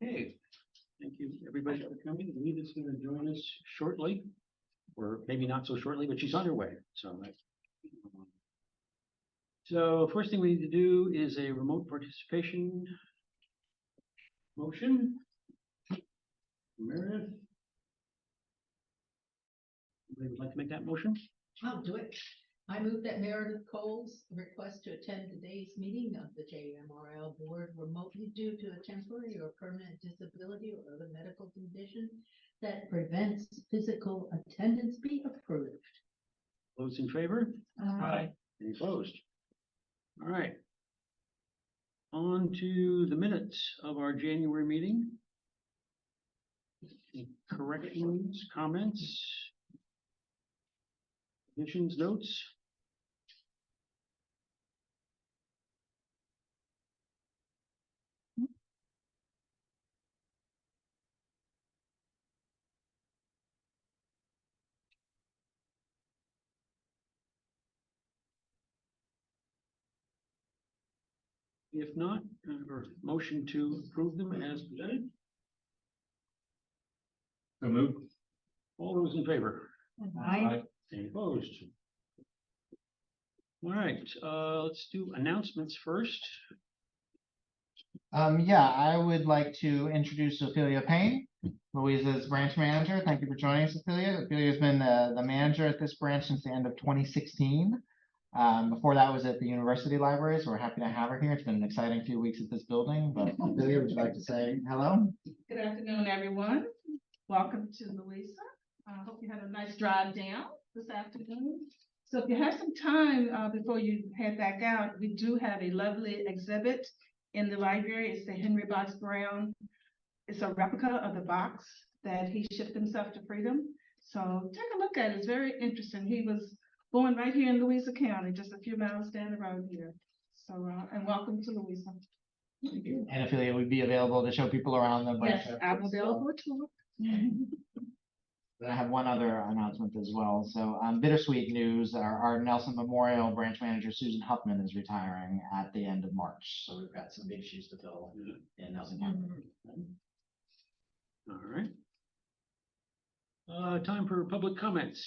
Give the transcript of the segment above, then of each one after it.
Okay, thank you everybody for coming. Anita's going to join us shortly, or maybe not so shortly, but she's on her way. So first thing we need to do is a remote participation motion. Meredith, anybody would like to make that motion? I'll do it. I move that Meredith Cole's request to attend today's meeting of the JMRL board remotely due to a temporary or permanent disability or other medical condition that prevents physical attendance be approved. Those in favor? Aye. Any opposed? All right. On to the minutes of our January meeting. Any corrections, comments, additions, notes? If not, or motion to approve them as presented. So moved. All those in favor? Aye. Any opposed? All right, let's do announcements first. Yeah, I would like to introduce Ophelia Payne, Louisa's branch manager. Thank you for joining us, Ophelia. Ophelia's been the manager at this branch since the end of 2016. Before that was at the university library, so we're happy to have her here. It's been an exciting few weeks at this building, but Ophelia, would you like to say hello? Good afternoon, everyone. Welcome to Louisa. I hope you had a nice drive down this afternoon. So if you have some time before you head back out, we do have a lovely exhibit in the library. It's the Henry Box Brown. It's a replica of the box that he shipped himself to freedom. So take a look at it. It's very interesting. He was born right here in Louisa County, just a few miles down the road here. So, and welcome to Louisa. Thank you. And Ophelia would be available to show people around the branch. Yes, I'm available too. I have one other announcement as well. So bittersweet news, our Nelson Memorial branch manager, Susan Huffman, is retiring at the end of March. So we've got some big shoes to fill in Nelson County. All right. Time for public comments.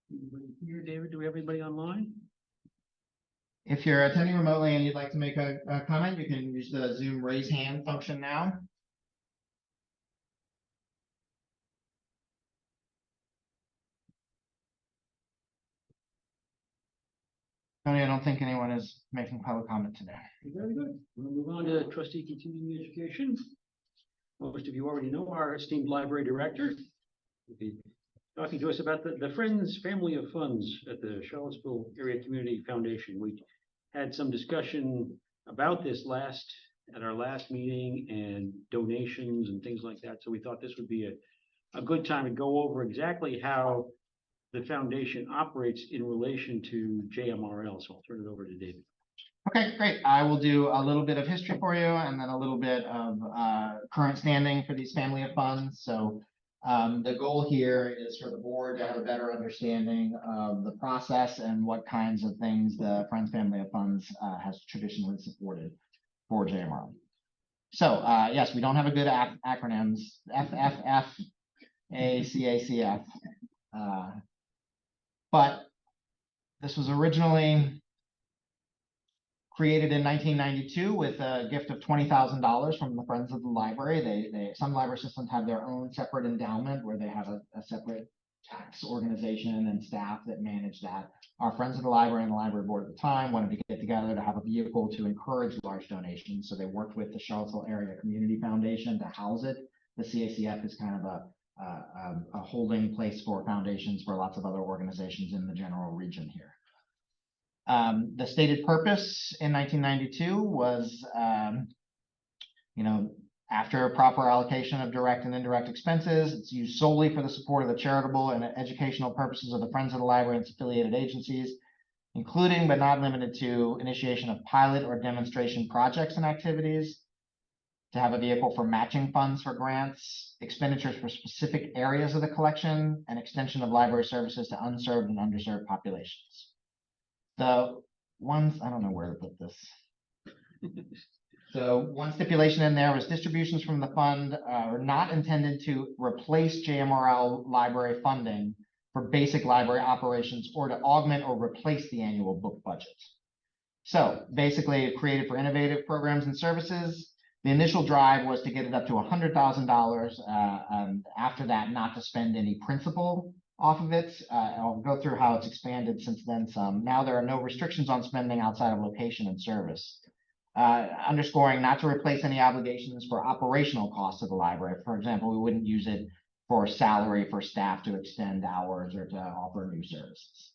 Anybody here, David? Do we have anybody online? If you're attending remotely and you'd like to make a comment, you can use the Zoom raise hand function now. Tony, I don't think anyone is making public comment today. Very good. We'll move on to trustee continuing education. Most of you already know our esteemed library director will be talking to us about the Friends Family of Funds at the Charlottesville Area Community Foundation. We had some discussion about this at our last meeting and donations and things like that. So we thought this would be a good time to go over exactly how the foundation operates in relation to JMRL. So I'll turn it over to David. Okay, great. I will do a little bit of history for you and then a little bit of current standing for these family of funds. So the goal here is for the board to have a better understanding of the process and what kinds of things the Friends Family of Funds has traditionally supported for JMRL. So yes, we don't have a good acronyms, FFF, but this was originally created in 1992 with a gift of $20,000 from the Friends of the Library. Some library systems have their own separate endowment where they have a separate tax organization and staff that manage that. Our Friends of the Library and the library board at the time wanted to get together to have a vehicle to encourage large donations. So they worked with the Charlottesville Area Community Foundation to house it. The CACF is kind of a holding place for foundations for lots of other organizations in the general region here. The stated purpose in 1992 was, after a proper allocation of direct and indirect expenses, it's used solely for the support of the charitable and educational purposes of the Friends of the Library and its affiliated agencies, including but not limited to initiation of pilot or demonstration projects and activities, to have a vehicle for matching funds for grants, expenditures for specific areas of the collection, and extension of library services to unserved and underserved populations. The ones, I don't know where to put this. So one stipulation in there was distributions from the fund are not intended to replace JMRL library funding for basic library operations or to augment or replace the annual book budget. So basically created for innovative programs and services. The initial drive was to get it up to $100,000, and after that, not to spend any principal off of it. I'll go through how it's expanded since then some. Now there are no restrictions on spending outside of location and service. Underscoring not to replace any obligations for operational costs of the library. For example, we wouldn't use it for salary for staff to extend hours or to offer new services.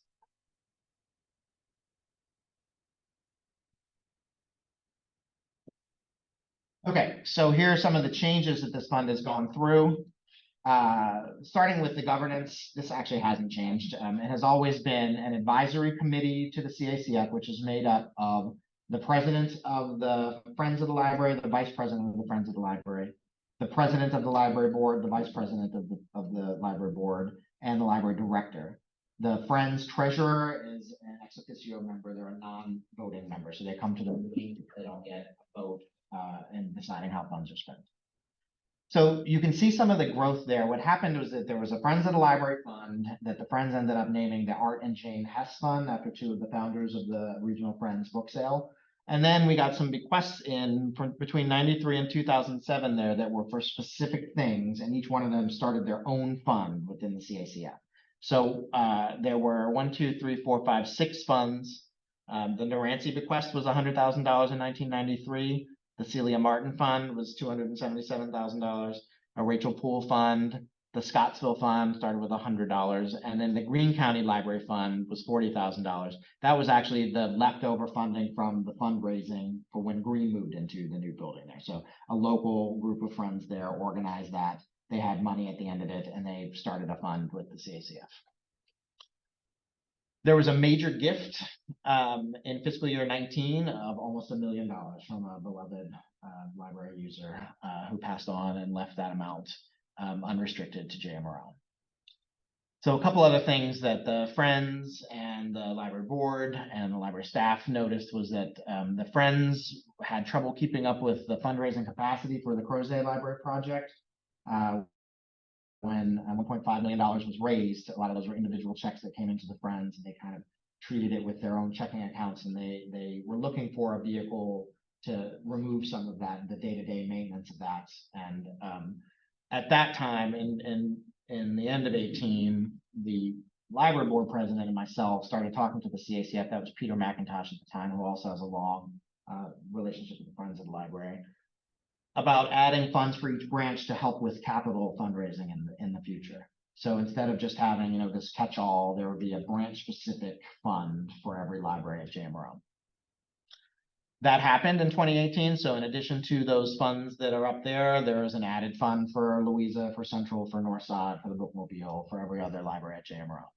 Okay, so here are some of the changes that this fund has gone through. Starting with the governance, this actually hasn't changed. It has always been an advisory committee to the CACF, which is made up of the president of the Friends of the Library, the vice president of the Friends of the Library, the president of the library board, the vice president of the library board, and the library director. The Friends treasurer is an ex officio member. They're a non-voting member, so they come to the meeting. They don't get a vote in deciding how funds are spent. So you can see some of the growth there. What happened was that there was a Friends of the Library fund that the Friends ended up naming the Art and Jane Hess Fund after two of the founders of the Regional Friends book sale. And then we got some bequests in between 93 and 2007 there that were for specific things, and each one of them started their own fund within the CACF. So there were 6 funds. The Naranci bequest was $100,000 in 1993. The Celia Martin Fund was $277,000. A Rachel Poole Fund, the Scottsville Fund started with $100, and then the Greene County Library Fund was $40,000. That was actually the leftover funding from the fundraising for when Greene moved into the new building there. So a local group of friends there organized that. They had money at the end of it, and they started a fund with the CACF. There was a major gift in fiscal year 19 of almost $1 million from a beloved library user who passed on and left that amount unrestricted to JMRL. So a couple other things that the Friends and the library board and the library staff noticed was that the Friends had trouble keeping up with the fundraising capacity for the Crozet Library project. When $1.5 million was raised, a lot of those were individual checks that came into the Friends, and they kind of treated it with their own checking accounts, and they were looking for a vehicle to remove some of that, the day-to-day maintenance of that. And at that time, in the end of 18, the library board president and myself started talking to the CACF. That was Peter McIntosh at the time, who also has a long relationship with the Friends of the Library, about adding funds for each branch to help with capital fundraising in the future. So instead of just having, this catch-all, there would be a branch-specific fund for every library at JMRL. That happened in 2018. So in addition to those funds that are up there, there is an added fund for Louisa, for Central, for Northside, for the Bookmobile, for every other library at JMRL.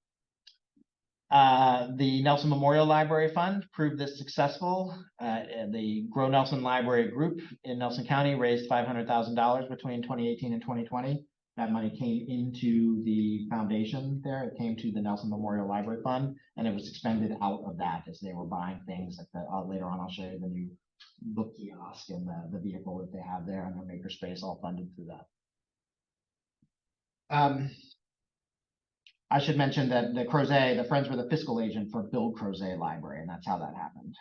The Nelson Memorial Library Fund proved this successful. The Grow Nelson Library Group in Nelson County raised $500,000 between 2018 and 2020. That money came into the foundation there. It came to the Nelson Memorial Library Fund, and it was expended out of that as they were buying things like that. Later on, I'll show you the new book kiosk and the vehicle that they have there and their makerspace, all funded through that. I should mention that the Crozet, the Friends were the fiscal agent for Build Crozet Library, and that's how that happened.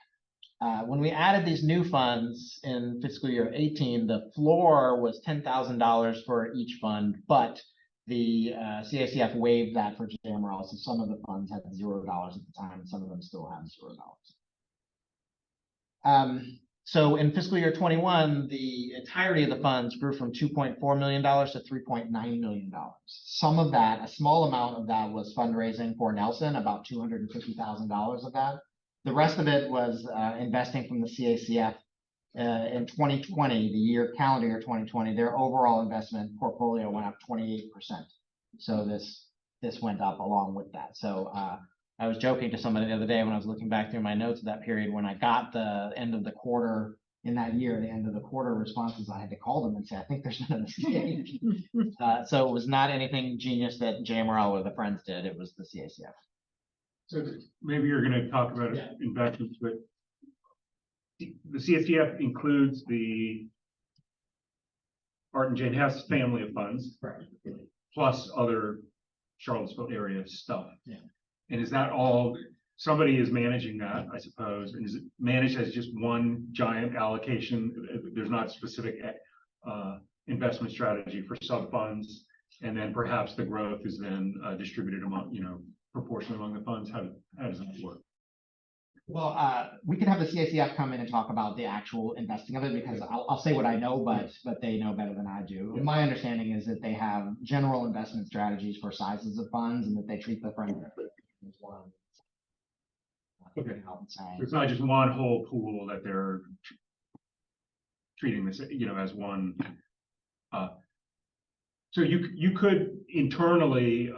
When we added these new funds in fiscal year 18, the floor was $10,000 for each fund, but the CACF waived that for JMRL, so some of the funds had $0 at the time, and some of them still have $0. So in fiscal year 21, the entirety of the funds grew from $2.4 million to $3.9 million. Some of that, a small amount of that, was fundraising for Nelson, about $250,000 of that. The rest of it was investing from the CACF. In 2020, the calendar year 2020, their overall investment portfolio went up 28%. So this went up along with that. So I was joking to somebody the other day when I was looking back through my notes of that period, when I got the end of the quarter in that year, the end of the quarter responses, I had to call them and say, I think there's been a mistake. So it was not anything genius that JMRL or the Friends did. It was the CACF. So maybe you're going to talk about investments, but the CSDF includes the Art and Jane Hess family of funds, Correct. plus other Charlottesville area stuff. Yeah. And is that all, somebody is managing that, I suppose, and is it managed as just one giant allocation? There's not specific investment strategy for sub funds, and then perhaps the growth is then distributed among, proportionally among the funds. How does that work? Well, we can have the CACF come in and talk about the actual investing of it, because I'll say what I know, but they know better than I do. Yeah. My understanding is that they have general investment strategies for sizes of funds, and that they treat the friend as one. Okay. I would say. It's not just one whole pool that they're treating this, as one. So you could internally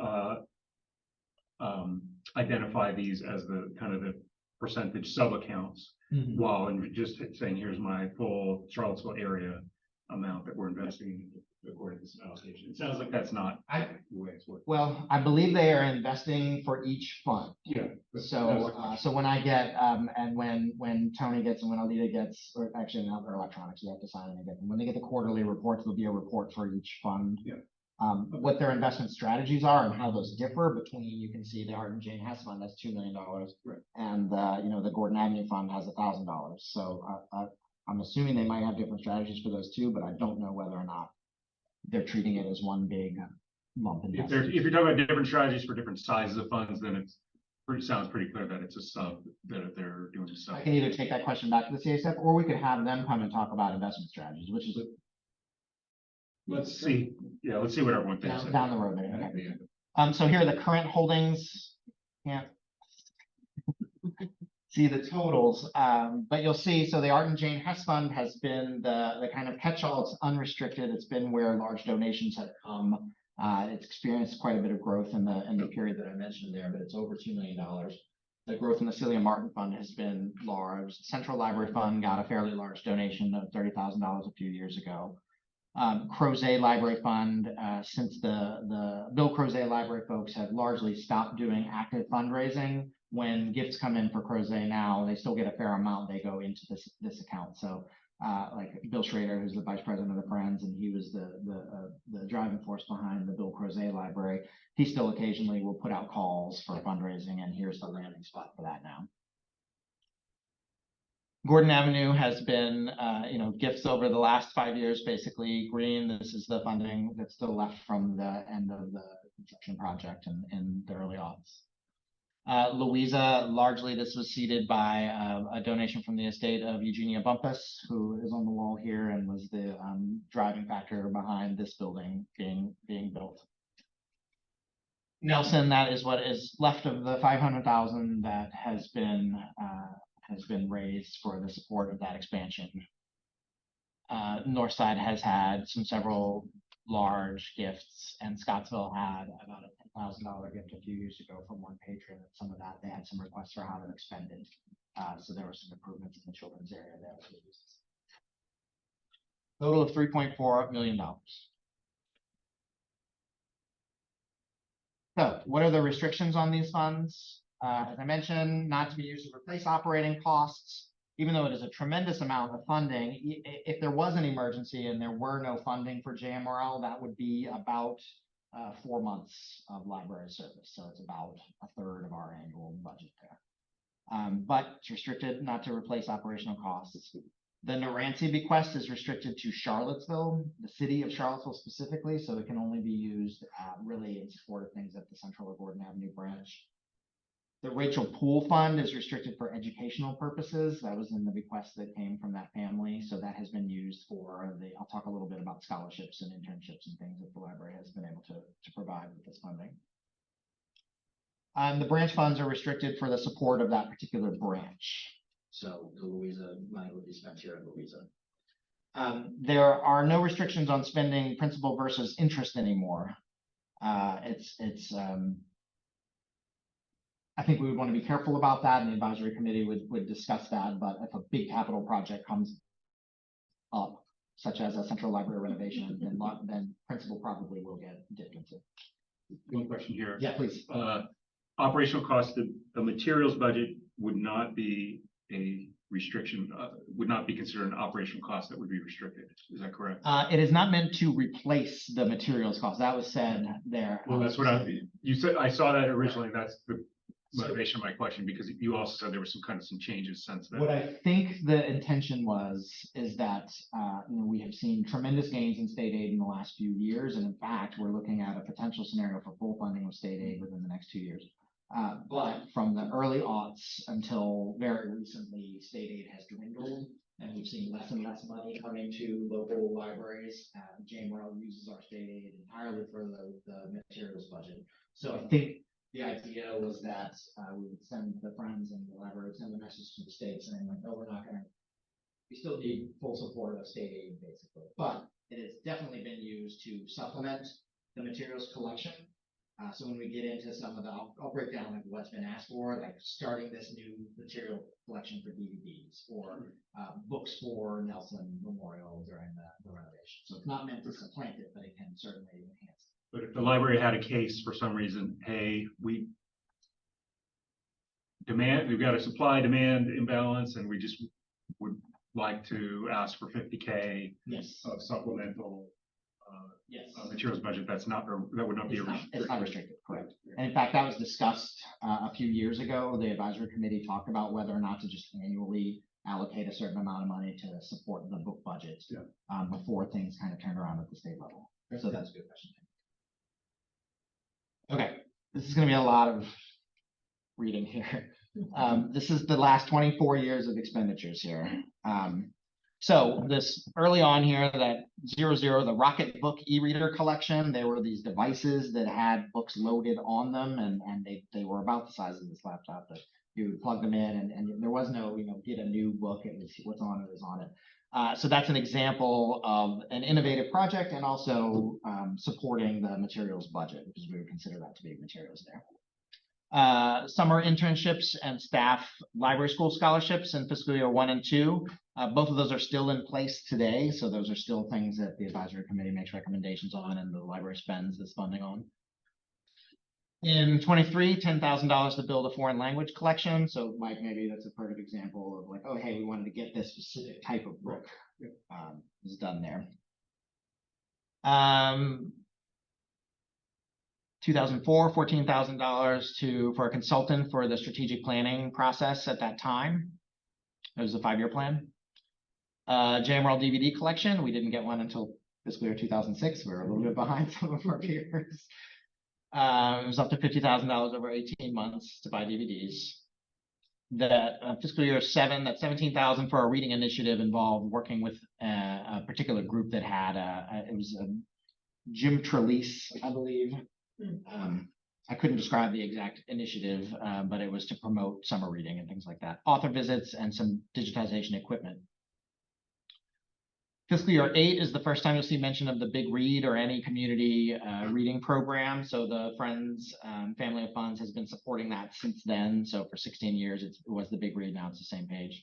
identify these as the kind of the percentage sub accounts, Mhm. while and just saying, here's my full Charlottesville area amount that we're investing according to this allocation. It sounds like that's not the way it's working. Well, I believe they are investing for each fund. Yeah. So when I get, and when Tony gets and when Alita gets, or actually now they're electronics, you have to sign and get them. When they get the quarterly reports, there'll be a report for each fund. Yeah. What their investment strategies are and how those differ between, you can see the Art and Jane Hess Fund has $2 million. Right. And, the Gordon Avenue Fund has $1,000. So, I'm assuming they might have different strategies for those two, but I don't know whether or not they're treating it as one big lump investment. If you're talking about different strategies for different sizes of funds, then sounds pretty clear that it's a sub, that they're doing a sub. I can either take that question back to the CASF, or we could have them come and talk about investment strategies, which is Let's see. Yeah, let's see what everyone thinks. down the road there. Okay. So here are the current holdings. Can't see the totals, but you'll see, so the Art and Jane Hess Fund has been the kind of catch-all. It's unrestricted. It's been where large donations have come. It's experienced quite a bit of growth in the period that I mentioned there, but it's over $2 million. The growth in the Celia Martin Fund has been large. Central Library Fund got a fairly large donation of $30,000 a few years ago. Crozet Library Fund, since the Bill Crozet Library folks have largely stopped doing active fundraising, when gifts come in for Crozet now, they still get a fair amount. They go into this account. So, like Bill Schrader, who's the vice president of the Friends, and he was the driving force behind the Bill Crozet Library. He still occasionally will put out calls for fundraising, and here's the landing spot for that now. Gordon Avenue has been, gifts over the last 5 years, basically green. This is the funding that's still left from the end of the construction project in the early aughts. Louisa, largely this was seeded by a donation from the estate of Eugenia Bumpus, who is on the wall here and was the driving factor behind this building being built. Nelson, that is what is left of the 500,000 that has been raised for the support of that expansion. Northside has had several large gifts, and Scottsville had about a $10,000 gift a few years ago from one patron. And some of that, they had some requests for how to expend it. So there were some improvements in the children's area there. Total of $3.4 million. So what are the restrictions on these funds? As I mentioned, not to be used to replace operating costs, even though it is a tremendous amount of funding. If there was an emergency and there were no funding for JMRL, that would be about 4 months of library service. So it's about a third of our annual budget there. But it's restricted not to replace operational costs. The Naranci bequest is restricted to Charlottesville, the city of Charlottesville specifically, so it can only be used really in support of things at the Central or Gordon Avenue branch. The Rachel Poole Fund is restricted for educational purposes. That was in the bequest that came from that family. So that has been used for I'll talk a little bit about scholarships and internships and things that the library has been able to provide with this funding. The branch funds are restricted for the support of that particular branch. So the Louisa money would be spent here at Louisa. There are no restrictions on spending principal versus interest anymore. I think we would want to be careful about that, and the advisory committee would discuss that. But if a big capital project comes up, such as a central library renovation, then principal probably will get dipped into. One question here. Yeah, please. Operational costs, the materials budget would not be a restriction, would not be considered an operational cost that would be restricted. Is that correct? It is not meant to replace the materials cost. That was said there. Well, that's what you said, I saw that originally. That's the motivation of my question, because you also said there were some changes since then. What I think the intention is that, we have seen tremendous gains in state aid in the last few years. And in fact, we're looking at a potential scenario for full funding of state aid within the next 2 years. But from the early aughts until very recently, state aid has dwindled, and we've seen less and less money coming to local libraries. JMRL uses our state aid entirely for the materials budget. So I think the idea was that we would send the friends and the library, send the message to the state saying like, no, we still need full support of state aid basically. But it has definitely been used to supplement the materials collection. So when we get into some of the, I'll break down like what's been asked for, like starting this new material collection for DVDs or books for Nelson Memorial during the renovation. So it's not meant to supplant it, but it can certainly enhance it. But if the library had a case for some reason, hey, we've got a supply demand imbalance and we just would like to ask for 50K Yes. of supplemental Yes. materials budget, that would not be It's not restricted, correct. And in fact, that was discussed a few years ago. The advisory committee talked about whether or not to just annually allocate a certain amount of money to support the book budget before things kind of turned around at the state level. So that's a good question. Okay, this is going to be a lot of reading here. This is the last 24 years of expenditures here. So this early on here, that 00, the Rocket Book e-reader collection, there were these devices that had books loaded on them, and they were about the size of this laptop, but you would plug them in and there was no, get a new book, it was what's on it is on it. So that's an example of an innovative project and also supporting the materials budget, because we would consider that to be materials there. Summer internships and staff library school scholarships in fiscal year 1 and 2. Both of those are still in place today. So those are still things that the advisory committee makes recommendations on and the library spends this funding on. In 23, $10,000 to build a foreign language collection. So Mike, maybe that's a perfect example of like, oh, hey, we wanted to get this specific type of book is done there. 2004, $14,000 for a consultant for the strategic planning process at that time. It was a 5-year plan. JMRL DVD collection. We didn't get one until fiscal year 2006. We were a little bit behind some of our peers. It was up to $50,000 over 18 months to buy DVDs. That fiscal year 7, that $17,000 for a reading initiative involved working with a particular group that had it was a Jim Trelease, I believe. I couldn't describe the exact initiative, but it was to promote summer reading and things like that. Author visits and some digitization equipment. Fiscal year 8 is the first time you'll see mention of the Big Read or any community reading program. So the Friends Family of Funds has been supporting that since then. So for 16 years, it was the Big Read. Now it's the same page.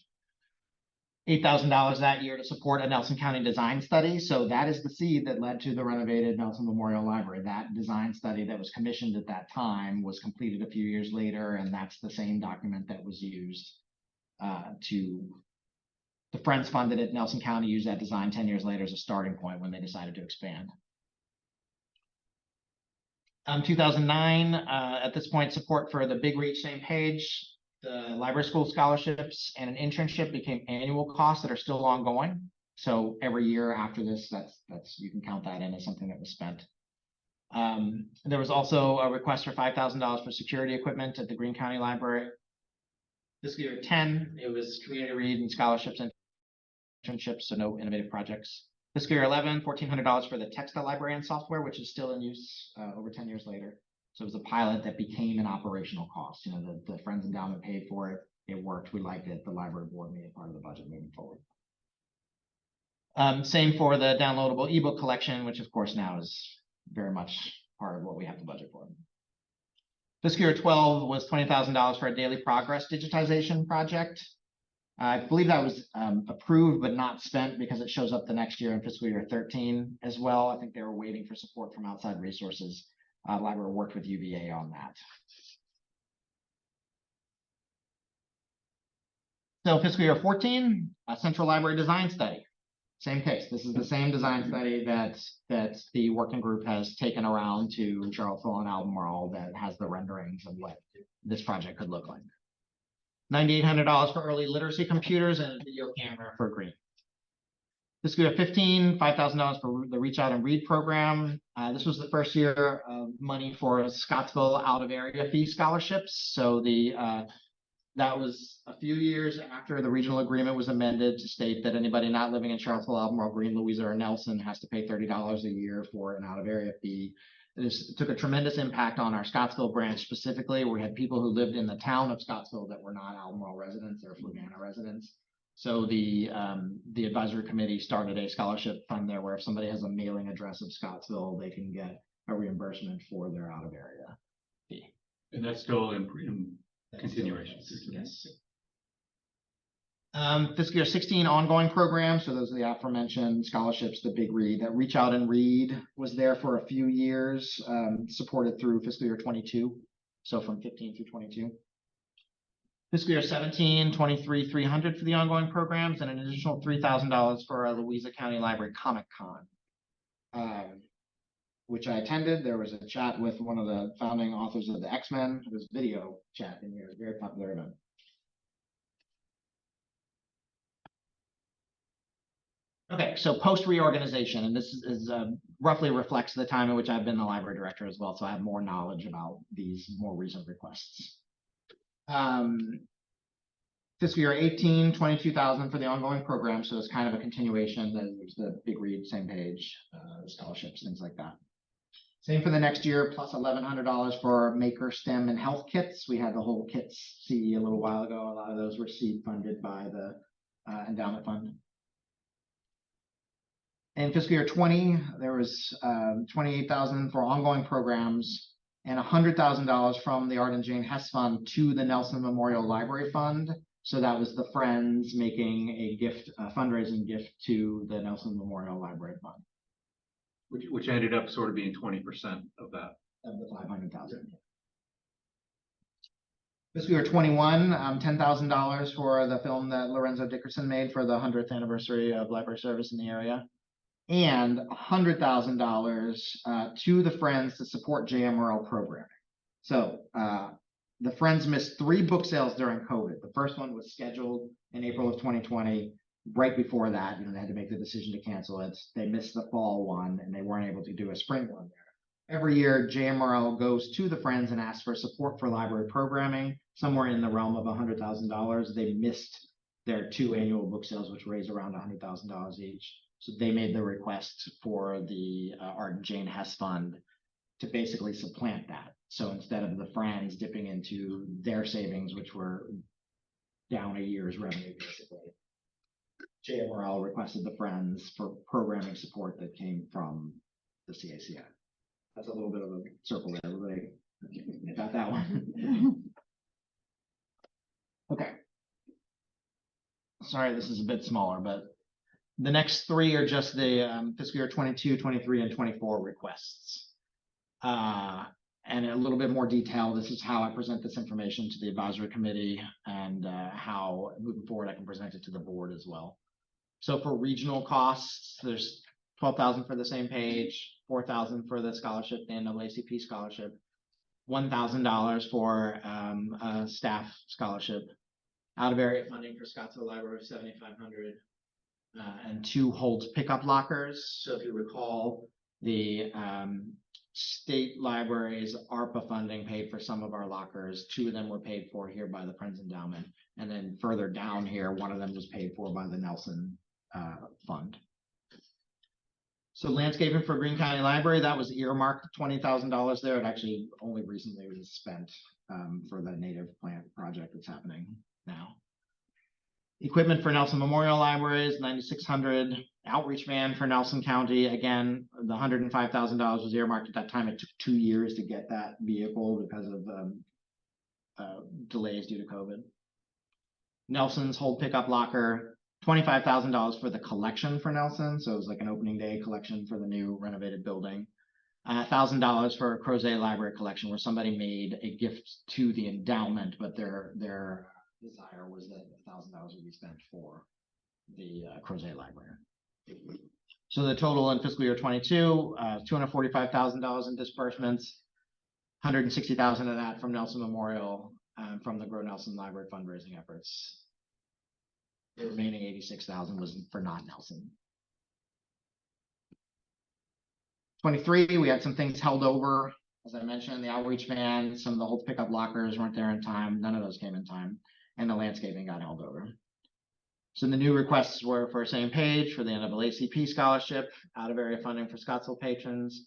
$8,000 that year to support a Nelson County design study. So that is the seed that led to the renovated Nelson Memorial Library. That design study that was commissioned at that time was completed a few years later, and that's the same document that was used the Friends funded it. Nelson County used that design 10 years later as a starting point when they decided to expand. 2009, at this point, support for the Big Read, same page. The library school scholarships and an internship became annual costs that are still ongoing. So every year after this, that's you can count that in as something that was spent. There was also a request for $5,000 for security equipment at the Greene County Library. Fiscal year 10, it was community read and scholarships and internships, so no innovative projects. Fiscal year 11, $1,400 for the textile librarian software, which is still in use over 10 years later. So it was a pilot that became an operational cost. The Friends Endowment paid for it. It worked. We liked it. The library board made it part of the budget moving forward. Same for the downloadable ebook collection, which of course now is very much part of what we have to budget for. Fiscal year 12 was $20,000 for a daily progress digitization project. I believe that was approved but not spent because it shows up the next year in fiscal year 13 as well. I think they were waiting for support from outside resources. Library worked with UVA on that. So fiscal year 14, a central library design study. Same case. This is the same design study that the working group has taken around to Charlottesville and Albemarle that has the renderings of what this project could look like. $9,800 for early literacy computers and a video camera for green. Fiscal year 15, $5,000 for the Reach Out and Read program. This was the first year of money for Scottsville out of area fee scholarships. So that was a few years after the regional agreement was amended to state that anybody not living in Charlottesville, Albemarle, Green, Louisa, or Nelson has to pay $30 a year for an out of area fee. This took a tremendous impact on our Scottsville branch specifically. We had people who lived in the town of Scottsville that were not Albemarle residents or Fluvanna residents. So the advisory committee started a scholarship fund there where if somebody has a mailing address of Scottsville, they can get a reimbursement for their out of area fee. And that's still in continuation. Yes. Fiscal year 16 ongoing programs. So those are the aforementioned scholarships, the Big Read. That Reach Out and Read was there for a few years, supported through fiscal year 22. So from 15 through 22. Fiscal year 17, 23, $300 for the ongoing programs and an additional $3,000 for a Louisa County Library Comic Con, which I attended. There was a chat with one of the founding authors of the X-Men. It was video chat in here, very popular event. Okay, so post reorganization, and this is roughly reflects the time in which I've been the library director as well, so I have more knowledge about these more recent requests. Fiscal year 18, $22,000 for the ongoing program, so it's kind of a continuation. There's the Big Read, same page, scholarships, things like that. Same for the next year, plus $1,100 for Maker, STEM, and health kits. We had the whole kits CE a little while ago. A lot of those were seed funded by the endowment fund. In fiscal year 20, there was $28,000 for ongoing programs and $100,000 from the Art and Jane Hess Fund to the Nelson Memorial Library Fund. So that was the Friends making a gift, a fundraising gift to the Nelson Memorial Library Fund. Which ended up sort of being 20% of that. Of the $500,000. Fiscal year 21, $10,000 for the film that Lorenzo Dickerson made for the 100th anniversary of library service in the area. And $100,000 to the Friends to support JMRL programming. So the Friends missed 3 book sales during COVID. The first one was scheduled in April of 2020. Right before that, they had to make the decision to cancel it. They missed the fall one and they weren't able to do a spring one there. Every year, JMRL goes to the Friends and asks for support for library programming, somewhere in the realm of $100,000. They missed their 2 annual book sales, which raised around $100,000 each. So they made the request for the Art and Jane Hess Fund to basically supplant that. So instead of the Friends dipping into their savings, which were down a year's revenue, basically, JMRL requested the Friends for programming support that came from the CACI. That's a little bit of a circle there. Everybody got that one? Okay. Sorry, this is a bit smaller, but the next 3 are just the fiscal year 22, 23, and 24 requests. And a little bit more detail. This is how I present this information to the advisory committee and how moving forward I can present it to the board as well. So for regional costs, there's $12,000 for the same page, $4,000 for the scholarship, the NAACP scholarship, $1,000 for a staff scholarship, out of area funding for Scottsville Library, $7,500, and 2 Holtz pickup lockers. So if you recall, the state libraries ARPA funding paid for some of our lockers. 2 of them were paid for here by the Friends Endowment, and then further down here, one of them was paid for by the Nelson Fund. So landscaping for Greene County Library, that was earmarked $20,000 there. It actually only recently was spent for the native plant project that's happening now. Equipment for Nelson Memorial Libraries, $9,600. Outreach van for Nelson County, again, the $105,000 was earmarked at that time. It took 2 years to get that vehicle because of delays due to COVID. Nelson's Hold Pickup Locker, $25,000 for the collection for Nelson. So it was like an opening day collection for the new renovated building. $1,000 for a Crozet Library collection where somebody made a gift to the endowment, but their desire was that $1,000 would be spent for the Crozet Library. So the total in fiscal year 22, $245,000 in disbursements, 160,000 of that from Nelson Memorial, from the Grow Nelson Library fundraising efforts. The remaining 86,000 was for not Nelson. 23, we had some things held over. As I mentioned, the outreach van, some of the old pickup lockers weren't there in time. None of those came in time, and the landscaping got held over. So the new requests were for same page for the NAACP scholarship, out of area funding for Scottsville patrons,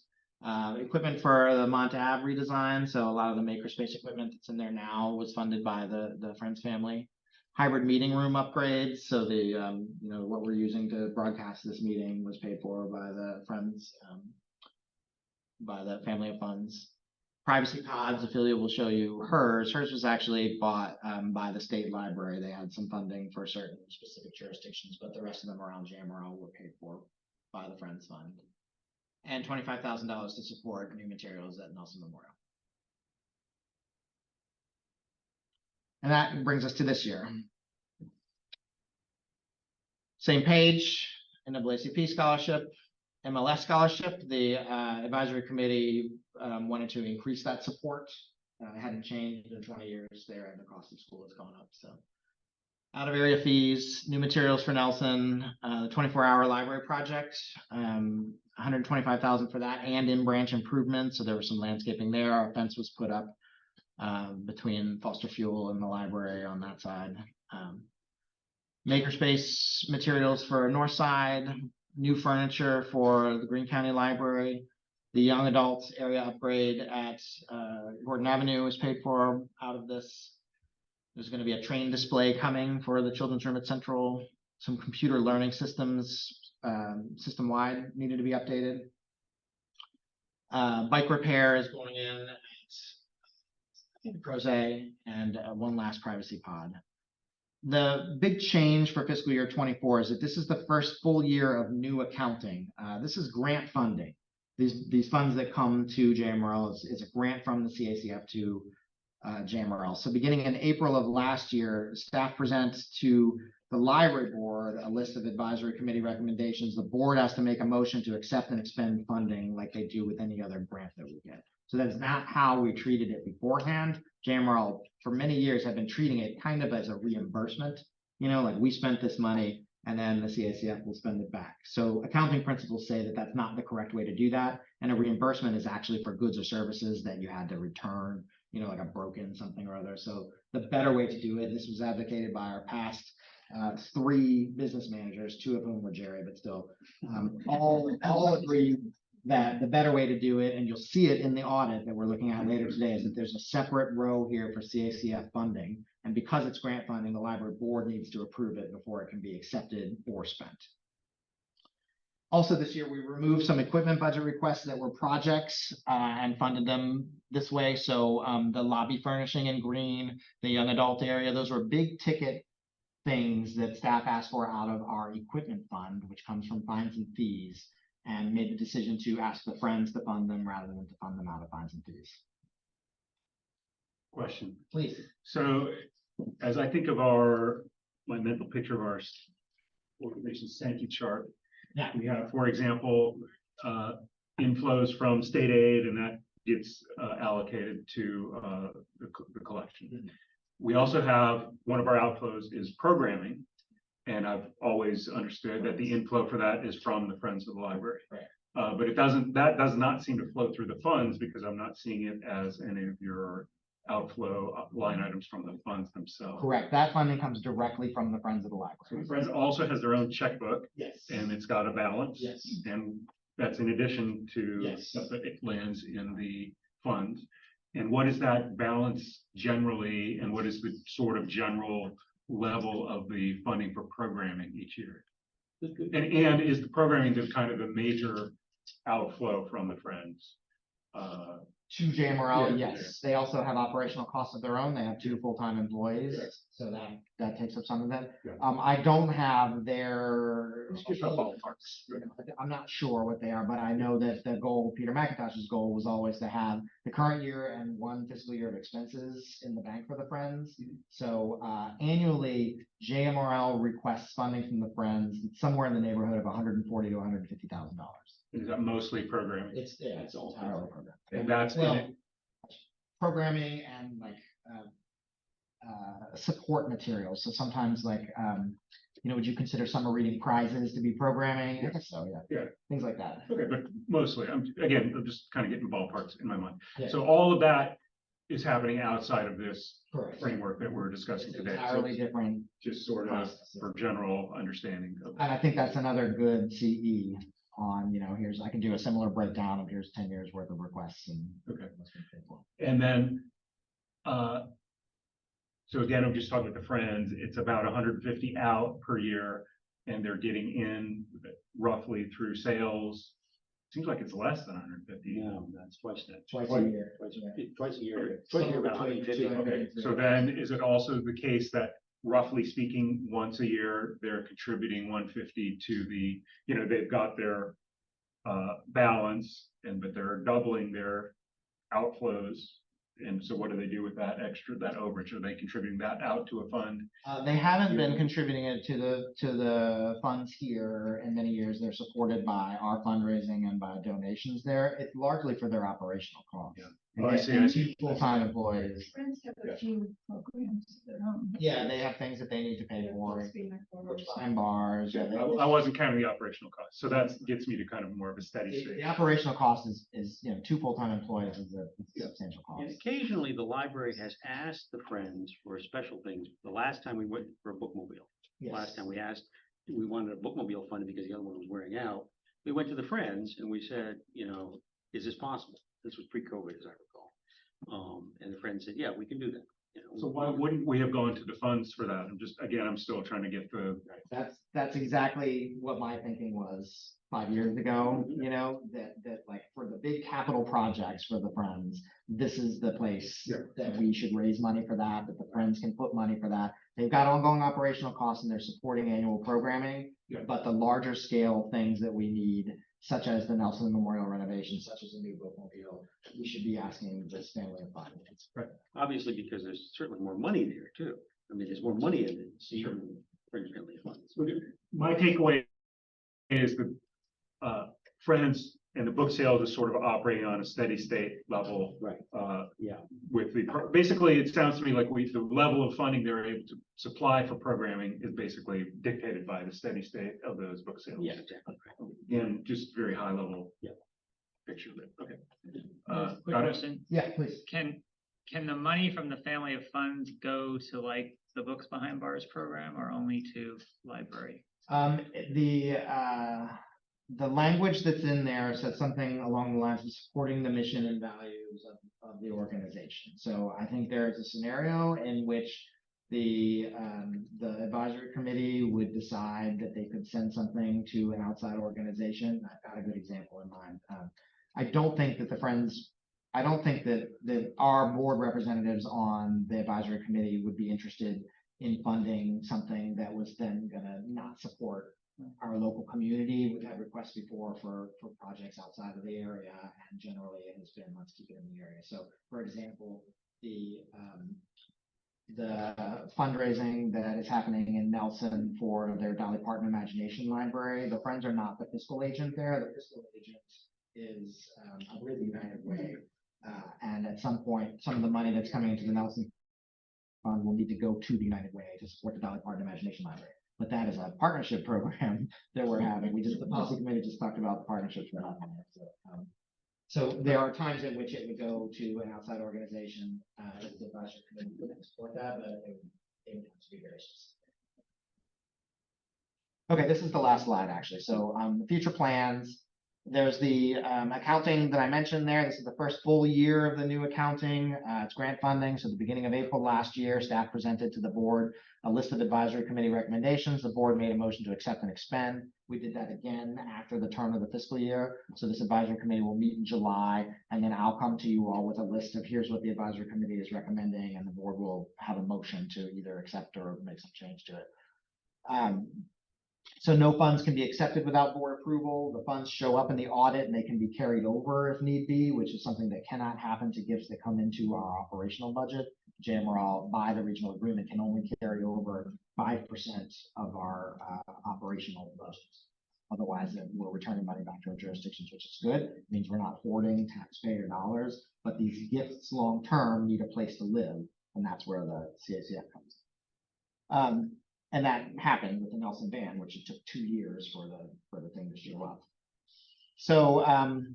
equipment for the Monte Ave redesign. So a lot of the makerspace equipment that's in there now was funded by the Friends family. Hybrid meeting room upgrades. So the you know, what we're using to broadcast this meeting was paid for by the Friends, by the family of funds. Privacy Pods, Ophelia will show you hers. Hers was actually bought by the state library. They had some funding for certain specific jurisdictions, but the rest of them around JMRL were paid for by the Friends Fund. And $25,000 to support new materials at Nelson Memorial. And that brings us to this year. Same page, NAACP scholarship, MLS scholarship. The advisory committee wanted to increase that support. It hadn't changed in 20 years there, and the cost of school has gone up. So out of area fees, new materials for Nelson, the 24-hour library project, 125,000 for that, and in-branch improvements. So there was some landscaping there. Our fence was put up between Foster Fuel and the library on that side. Makerspace materials for North Side, new furniture for the Greene County Library. The young adults area upgrade at Gordon Avenue is paid for out of this. There's going to be a train display coming for the children's room at Central. Some computer learning systems system-wide needed to be updated. Bike repair is going in at Crozet, and one last privacy pod. The big change for fiscal year 24 is that this is the first full year of new accounting. This is grant funding. These funds that come to JMRL is a grant from the CACF to JMRL. So beginning in April of last year, staff presents to the library board a list of advisory committee recommendations. The board has to make a motion to accept and expend funding like they do with any other grant that we get. So that's not how we treated it beforehand. JMRL for many years have been treating it kind of as a reimbursement. You know, like we spent this money and then the CACF will spend it back. So accounting principles say that that's not the correct way to do that. And a reimbursement is actually for goods or services that you had to return, you know, like a broken something or other. So the better way to do it, this was advocated by our past 3 business managers, 2 of whom were Jerry, but still, all agreed that the better way to do it, and you'll see it in the audit that we're looking at later today, is that there's a separate row here for CACF funding. And because it's grant funding, the library board needs to approve it before it can be accepted or spent. Also this year, we removed some equipment budget requests that were projects and funded them this way. So the lobby furnishing in green, the young adult area, those were big ticket things that staff asked for out of our equipment fund, which comes from fines and fees, and made the decision to ask the Friends to fund them rather than to fund them out of fines and fees. Question. Please. So as I think of my mental picture of our organization Sankey chart, Yeah. we have, for example, inflows from state aid, and that gets allocated to the collection. Mm-hmm. We also have, one of our outflows is programming. And I've always understood that the inflow for that is from the Friends of the Library. Right. But that does not seem to flow through the funds because I'm not seeing it as any of your outflow line items from the funds themselves. Correct. That funding comes directly from the Friends of the Library. Friends also has their own checkbook. Yes. And it's got a balance. Yes. And that's in addition to Yes. stuff that it lands in the funds. And what is that balance generally, and what is the sort of general level of the funding for programming each year? And is the programming the kind of the major outflow from the Friends? To JMRL, Yeah. yes. They also have operational costs of their own. They have 2 full-time employees, so that takes up some of that. Yeah. I don't have their. It's just a ballparks. I'm not sure what they are, but I know that the goal, Peter McIntosh's goal, was always to have the current year and 1 fiscal year of expenses in the bank for the Friends. So annually, JMRL requests funding from the Friends somewhere in the neighborhood of $140,000 to $150,000. Is that mostly programming? It's entirely program. And that's, Well, programming and like support materials. So sometimes like would you consider summer reading prizes to be programming? I guess so, yeah. Yeah. Things like that. okay, but mostly, I'm just kind of getting ballparks in my mind. Yeah. So all of that is happening outside of this Correct. framework that we're discussing It's today. So entirely it's different. just sort of process, yeah. for general understanding of And I think that's another good CE on, I can do a similar breakdown of here's 10 years worth of requests and. Okay. what's been paid for. And then, so again, I'm just talking with the Friends, it's about 150 out per year, and they're getting in roughly through sales. Seems like it's less than 150. No, that's twice that. Twice a year. Twice a year. Okay. Twice a year, about Between 150. 200 Okay, so then is it also the case that roughly speaking, once a year, they're contributing 150 to the, they've got their balance but they're doubling their outflows. And so what do they do with that overage? Are they contributing that out to a fund? They haven't been contributing it to the funds here in many years. They're supported by our fundraising and by donations there. It's largely for their operational costs. Yeah. And Oh, I they see, have I 2 see. full-time employees. Friends have Yeah. a few programs that don't. Yeah, they have things that they need to pay for, Books behind bars. Yeah, Yeah, I wasn't counting the operational costs. So that gets me to kind of more of a steady the state. operational cost is 2 full-time employees is a substantial And cost. occasionally, the library has asked the Friends for special things. The last time we went for a bookmobile, Yes. last time we wanted a bookmobile funded because the other one was wearing out. We went to the Friends and we said, is this possible? This was pre-COVID, as I recall. And the Friends said, yeah, we can do that. So why wouldn't we have gone to the funds for that? I'm still trying to get the. That's exactly what my thinking was 5 years ago, that like for the big capital projects for the Friends, this is the place Yeah. that we should raise money for that the Friends can put money for that. They've got ongoing operational costs and they're supporting annual programming. Yeah. But the larger scale things that we need, such as the Nelson Memorial renovation, such as a new bookmobile, we should be asking this family of fund. Obviously, because there's certainly more money there too. I mean, there's more money in it, so even Friends family funds. My takeaway is the Friends and the book sales is sort of operating on a steady state level. Right. Yeah. With basically, it sounds to me like the level of funding they're able to supply for programming is basically dictated by the steady state of those book sales. Yeah, exactly. Again, just very high level. Yeah. Picture of it. Okay. Quick got it? question, Yeah, please. can the money from the family of funds go to like the Books Behind Bars program or only to library? The language that's in there says something along the lines of supporting the mission and values of the organization. So I think there is a scenario in which the advisory committee would decide that they could send something to an outside organization. I've got a good example in mind. I don't think that our board representatives on the advisory committee would be interested in funding something that was then gonna not support our local community. We've had requests before for projects outside of the area, and generally it has been, let's keep it in the area. So, for example, the fundraising that is happening in Nelson for their Dolly Parton Imagination Library, the Friends are not the fiscal agent there. The fiscal agent is, I believe, the United Way. And at some point, some of the money that's coming into the Nelson Fund will need to go to the United Way to support the Dolly Parton Imagination Library. But that is a partnership program that we're having. The policy committee just talked about the partnerships we're having. So there are times in which it would go to an outside organization, as the advisory committee would support that, but it would have to be very specific. Okay, this is the last slide, actually. So the future plans. There's the accounting that I mentioned there. This is the first full year of the new accounting. It's grant funding. So at the beginning of April last year, staff presented to the board a list of advisory committee recommendations. The board made a motion to accept and expend. We did that again after the turn of the fiscal year. So this advisory committee will meet in July, and then I'll come to you all with a list of here's what the advisory committee is recommending, and the board will have a motion to either accept or make some change to it. So no funds can be accepted without board approval. The funds show up in the audit and they can be carried over if need be, which is something that cannot happen to gifts that come into our operational budget. JMRL by the regional agreement can only carry over 5% of our operational budgets. Otherwise, we're returning money back to our jurisdictions, which is good. It means we're not hoarding taxpayer dollars, but these gifts long-term need a place to live, and that's where the CACF comes. And that happened with the Nelson Van, which it took 2 years for the thing to show up. So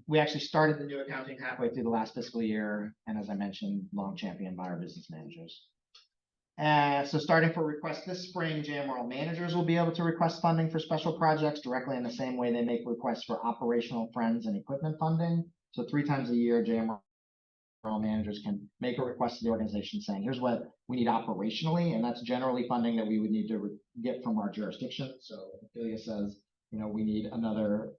we actually started the new accounting halfway through the last fiscal year, and as I mentioned, long championed by our business managers. So starting for requests this spring, JMRL managers will be able to request funding for special projects directly in the same way they make requests for operational friends and equipment funding. So 3 times a year, JMRL managers can make a request to the organization saying, here's what we need operationally, and that's generally funding that we would need to get from our jurisdiction. So Ophelia says, we need another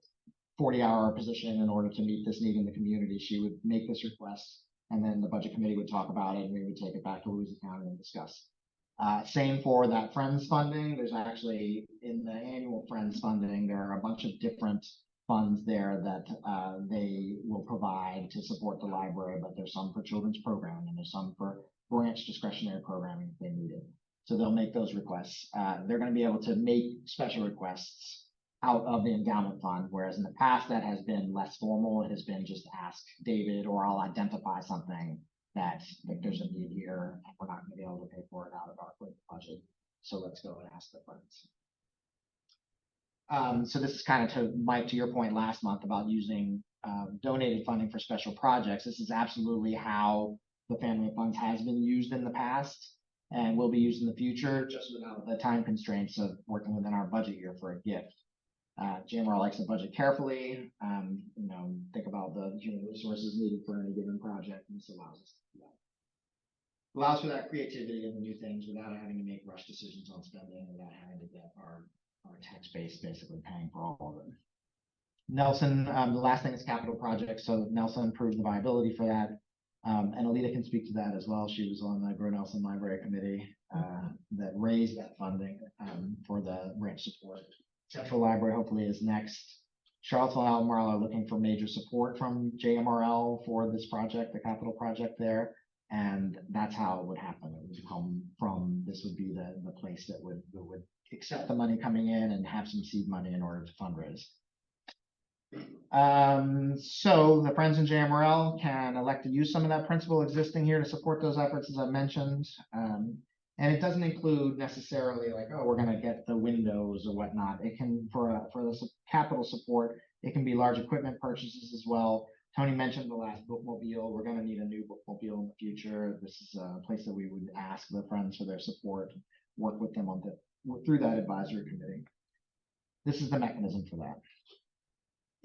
40-hour position in order to meet this need in the community. She would make this request, and then the budget committee would talk about it, and we would take it back to Louisa County and discuss. Same for that Friends funding. There's actually, in the annual Friends funding, there are a bunch of different funds there that they will provide to support the library, but there's some for children's programming and there's some for branch discretionary programming if they need it. So they'll make those requests. They're going to be able to make special requests out of the endowment fund, whereas in the past that has been less formal. It has been just ask David, or I'll identify something that if there's a need here, we're not going to be able to pay for it out of our budget. So let's go and ask the friends. So this is kind of to Mike, to your point last month about using donated funding for special projects. This is absolutely how the family of funds has been used in the past and will be used in the future, just without the time constraints of working within our budget year for a gift. JMRL likes to budget carefully, think about the human resources needed for any given project, and this allows us to do that. Allows for that creativity and the new things without having to make rush decisions on spending, without having to get our tax base basically paying for all of it. Nelson, the last thing is capital projects. So Nelson improved the viability for that. And Alita can speak to that as well. She was on the Grow Nelson Library Committee that raised that funding for the branch support. Central Library hopefully is next. Charlottesville and Albemarle are looking for major support from JMRL for this project, the capital project there. And that's how it would happen. It would come from, this would be the place that would accept the money coming in and have some seed money in order to fundraise. So the Friends in JMRL can elect to use some of that principal existing here to support those efforts, as I mentioned. And it doesn't include necessarily like, oh, we're going to get the windows or whatnot. It can, for the capital support, it can be large equipment purchases as well. Tony mentioned the last bookmobile. We're going to need a new bookmobile in the future. This is a place that we would ask the Friends for their support, work with them on through that advisory committee. This is the mechanism for that.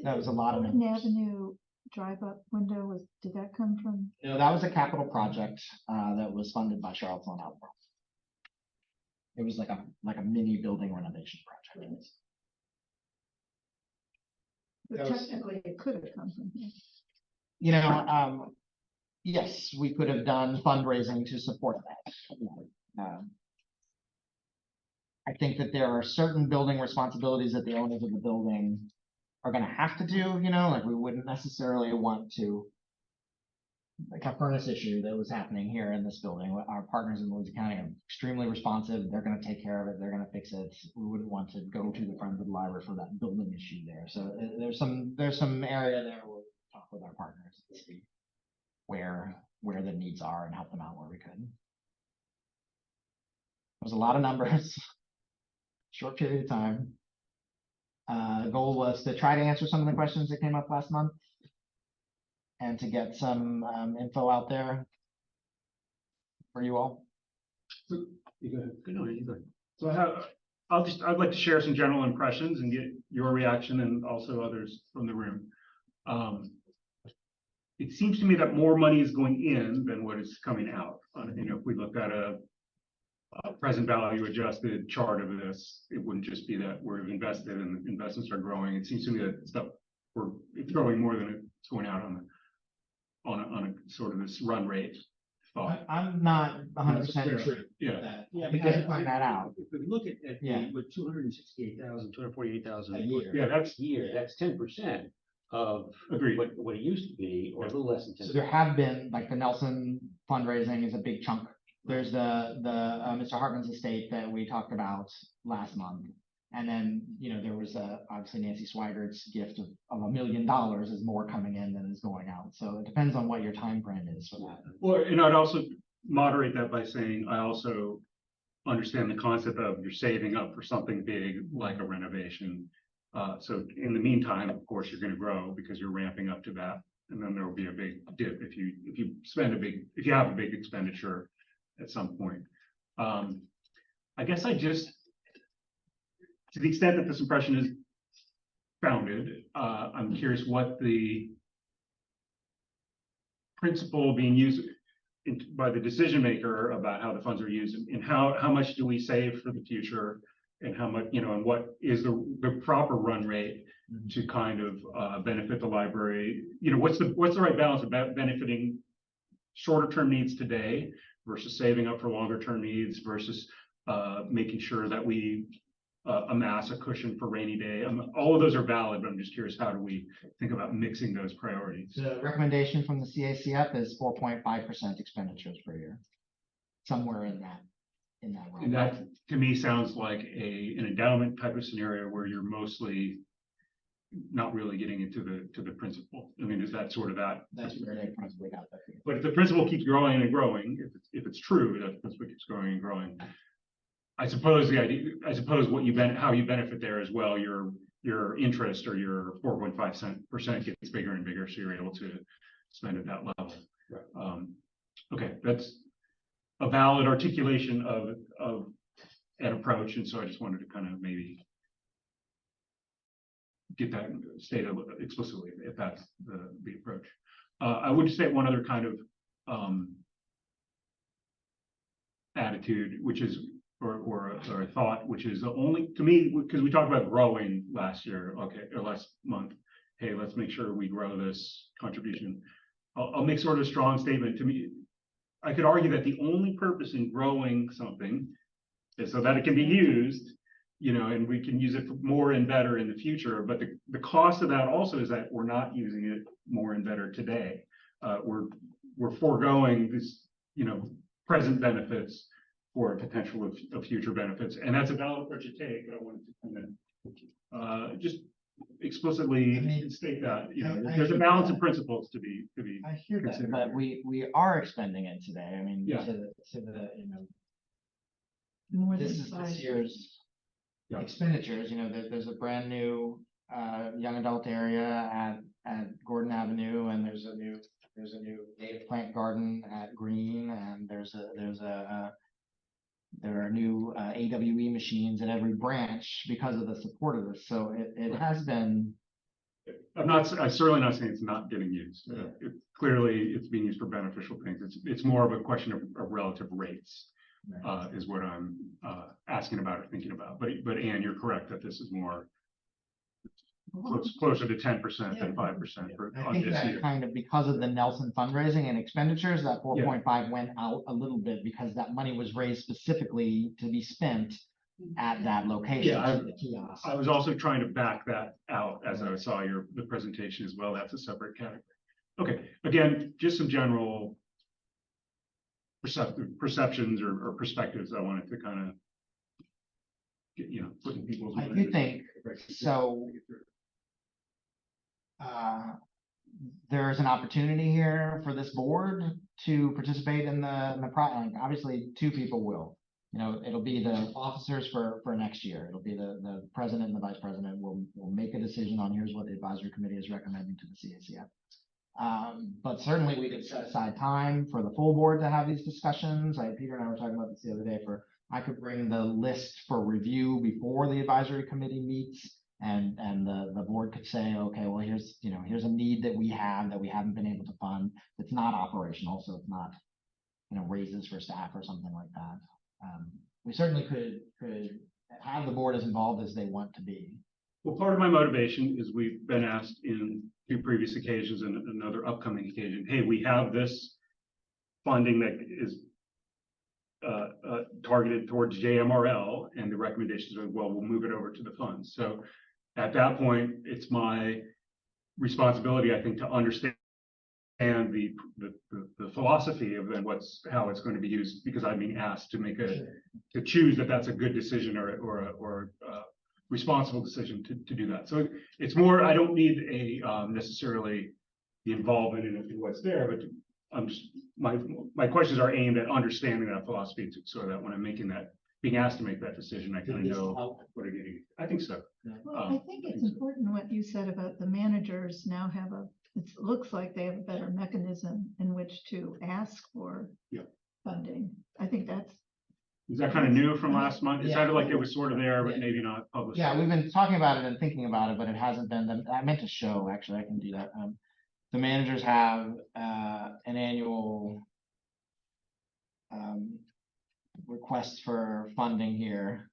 That was a lot of Gordon Avenue drive-up window, did that come from? No, that was a capital project that was funded by Charlottesville and Albemarle. It was like a mini building renovation project. But technically, it could have come from here. Yes, we could have done fundraising to support that. I think that there are certain building responsibilities that the owners of the building are going to have to do, like we wouldn't necessarily want to, like a furnace issue that was happening here in this building. Our partners in Louisa County are extremely responsive. They're going to take care of it. They're going to fix it. We wouldn't want to go to the Friends of the Library for that building issue there. So there's some area there we'll talk with our partners and see where the needs are and help them out where we could. There's a lot of numbers, short period of time. The goal was to try to answer some of the questions that came up last month and to get some info out there for you all. You go ahead. No, you go. So I'd like to share some general impressions and get your reaction and also others from the room. It seems to me that more money is going in than what is coming out. If we look at present value adjusted chart of this, it wouldn't just be that we're invested and investments are growing. It seems to me that stuff, it's growing more than it's going out on a sort of this run rate thought. I'm not 100% sure. Yeah. We can find that out. If we look at Yeah. with 268,000, 248,000 A year. Yeah, that's year, that's 10% of agreed. what it used to be, or a little less than 10%. So there have been, like the Nelson fundraising is a big chunk. There's the Mr. Hartman's estate that we talked about last month. And then, there was obviously Nancy Swigert's gift of $1 million is more coming in than is going out. So it depends on what your time frame is for that. Well, and I'd also moderate that by saying, I also understand the concept of you're saving up for something big like a renovation. So in the meantime, of course, you're going to grow because you're ramping up to that. And then there will be a big dip if you have a big expenditure at some point. I guess to the extent that this impression is founded, I'm curious what the principle being used by the decision maker about how the funds are used and how much do we save for the future and how much, and what is the proper run rate to kind of benefit the library. What's the right balance about benefiting shorter term needs today versus saving up for longer term needs versus making sure that we amass a cushion for rainy day. All of those are valid, but I'm just curious, how do we think about mixing those priorities? The recommendation from the CACF is 4.5% expenditures per year, somewhere in that And realm. that to me sounds like an endowment type of scenario where you're mostly not really getting into the principal. I mean, is that sort of that? That's where they probably got that. But if the principal keeps growing and growing, if it's true that the principal keeps growing and growing, I suppose how you benefit there as well, your interest or your 4.5% gets bigger and bigger, so you're able to spend at that level. Right. Okay, that's a valid articulation of an approach, and so I just wanted to kind of maybe get that stated explicitly if that's the approach. I would state one other kind of attitude, which is or a thought, which is only to me, because we talked about growing last year, or last month. Hey, let's make sure we grow this contribution. I'll make sort of a strong statement. To me, I could argue that the only purpose in growing something is so that it can be used, and we can use it more and better in the future. But the cost of that also is that we're not using it more and better today. We're foregoing this, present benefits for potential of future benefits, and that's a valid approach to take. I wanted to kind of just explicitly state that there's a balance of principles to be. I hear that, considered but here. we are expending it today. I mean, Yeah. to the More this than is five. this year's Yeah. expenditures. There's a brand new young adult area at Gordon Avenue, and there's a new native plant garden at Green, and there are new AWE machines at every branch because of the support of this. So it has been. I'm certainly not saying it's not getting used. Yeah. Clearly, it's being used for beneficial things. It's more of a question of relative rates, Right. is what I'm asking about or thinking about. But Anne, you're correct that this is more closer to 10% than 5% I on think this that year. kind of because of the Nelson fundraising and expenditures, that 4.5 went out a little bit because that money was raised specifically to be spent at that location. Yeah, the kiosk. I was also trying to back that out as I saw the presentation as well. That's a separate category. Okay, again, just some general perceptions or perspectives I wanted to kind of get, put in people's I minds. do think so. There is an opportunity here for this board to participate in the project. Obviously, two people will. It'll be the officers for next year. It'll be the president and the vice president will make a decision on here's what the advisory committee is recommending to the CACF. But certainly we could set aside time for the full board to have these discussions. Peter and I were talking about this the other day. I could bring the list for review before the advisory committee meets, and the board could say, okay, well, here's a need that we haven't been able to fund. It's not operational, so it's not raises for staff or something like that. we certainly could have the board as involved as they want to be. Well, part of my motivation is we've been asked in 2 previous occasions and another upcoming occasion, hey, we have this funding that is targeted towards JMRL, and the recommendations are, well, we'll move it over to the funds. So at that point, it's my responsibility, I think, to understand the philosophy of then how it's going to be used, because I'm being asked to to choose that that's a good decision or a responsible decision to do that. So it's more, I don't need necessarily the involvement in what's there, but I'm just, my questions are aimed at understanding that philosophy, so that when I'm being asked to make that decision, I kind of know what I'm getting. I think so. Well, I think it's important what you said about the managers now have it looks like they have a better mechanism in which to ask for Yeah. funding. I think that's. Is that kind of new from last month? It Yeah. sounded like it was sort of there, but maybe not published. Yeah, we've been talking about it and thinking about it, but it hasn't been, I meant to show, actually, I can do that. The managers have an annual request for funding here.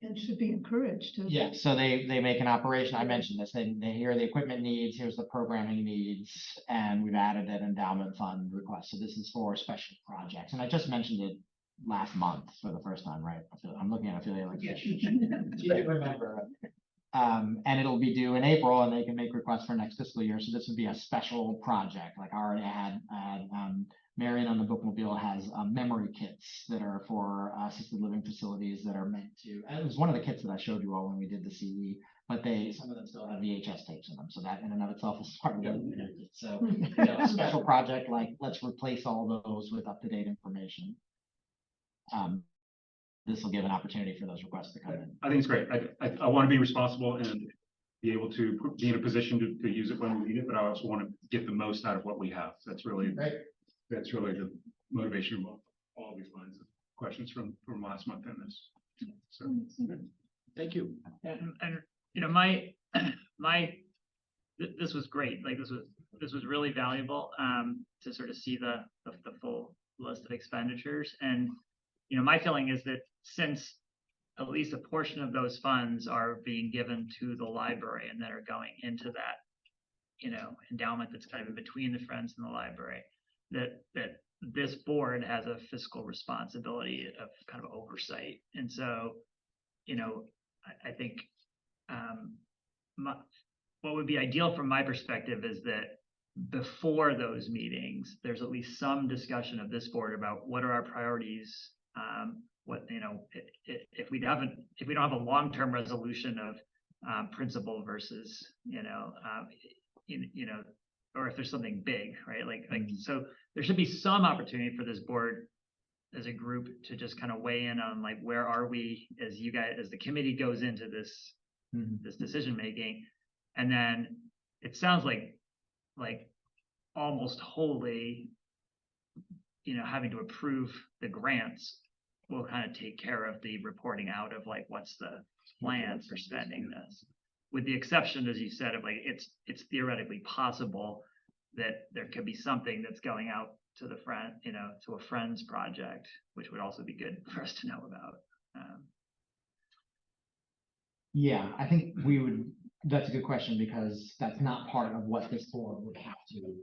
And should be encouraged to. Yeah, so they make an operation, I mentioned this, they here are the equipment needs, here's the programming needs, and we've added an endowment fund request. So this is for special projects, and I just mentioned it last month for the first time, right? I'm looking at Ophelia like, you remember. And it'll be due in April, and they can make requests for next fiscal year. So this would be a special project. Like I already had Marion on the bookmobile has memory kits that are for assisted living facilities that are meant to. And it was one of the kits that I showed you all when we did the CE, but some of them still have VHS tapes in them. So that in and of itself is part of it. So a special project like let's replace all those with up-to-date information. This will give an opportunity for those requests to come in. I think it's great. I want to be responsible and be able to be in a position to use it when we need it, but I also want to get the most out of what we have. That's really the motivation of all these lines of questions from last month and this. So Thank you. And this was great. Like this was really valuable to sort of see the full list of expenditures. And my feeling is that since at least a portion of those funds are being given to the library and that are going into that, endowment that's kind of in between the Friends and the library, that this board has a fiscal responsibility of kind of oversight. And so, I think what would be ideal from my perspective is that before those meetings, there's at least some discussion of this board about what are our priorities. If we don't have a long-term resolution of principal versus, or if there's something big, right? So there should be some opportunity for this board as a group to just kind of weigh in on like, where are we as the committee goes into this, this decision making. And then it sounds like almost wholly, having to approve the grants will kind of take care of the reporting out of like, what's the plan for spending this, with the exception, as you said, of like, it's theoretically possible that there could be something that's going out to the friend, to a Friends project, which would also be good for us to know about. Yeah, I think that's a good question, because that's not part of what this board would have to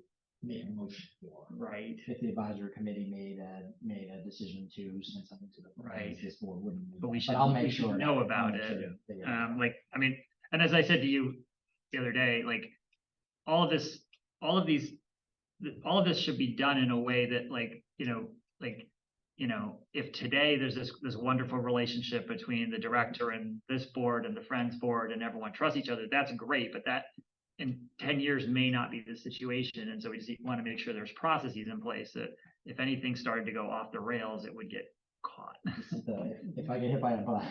make a motion for. Right. If the advisory committee made a decision to send something to the Friends, this board wouldn't. But we should, I'll make sure know about it. And as I said to you the other day, like all of this should be done in a way that if today there's this wonderful relationship between the director and this board and the Friends board and everyone trusts each other, that's great, but that in 10 years may not be the situation. And so we just want to make sure there's processes in place that if anything started to go off the rails, it would get caught. If I get hit by a bus.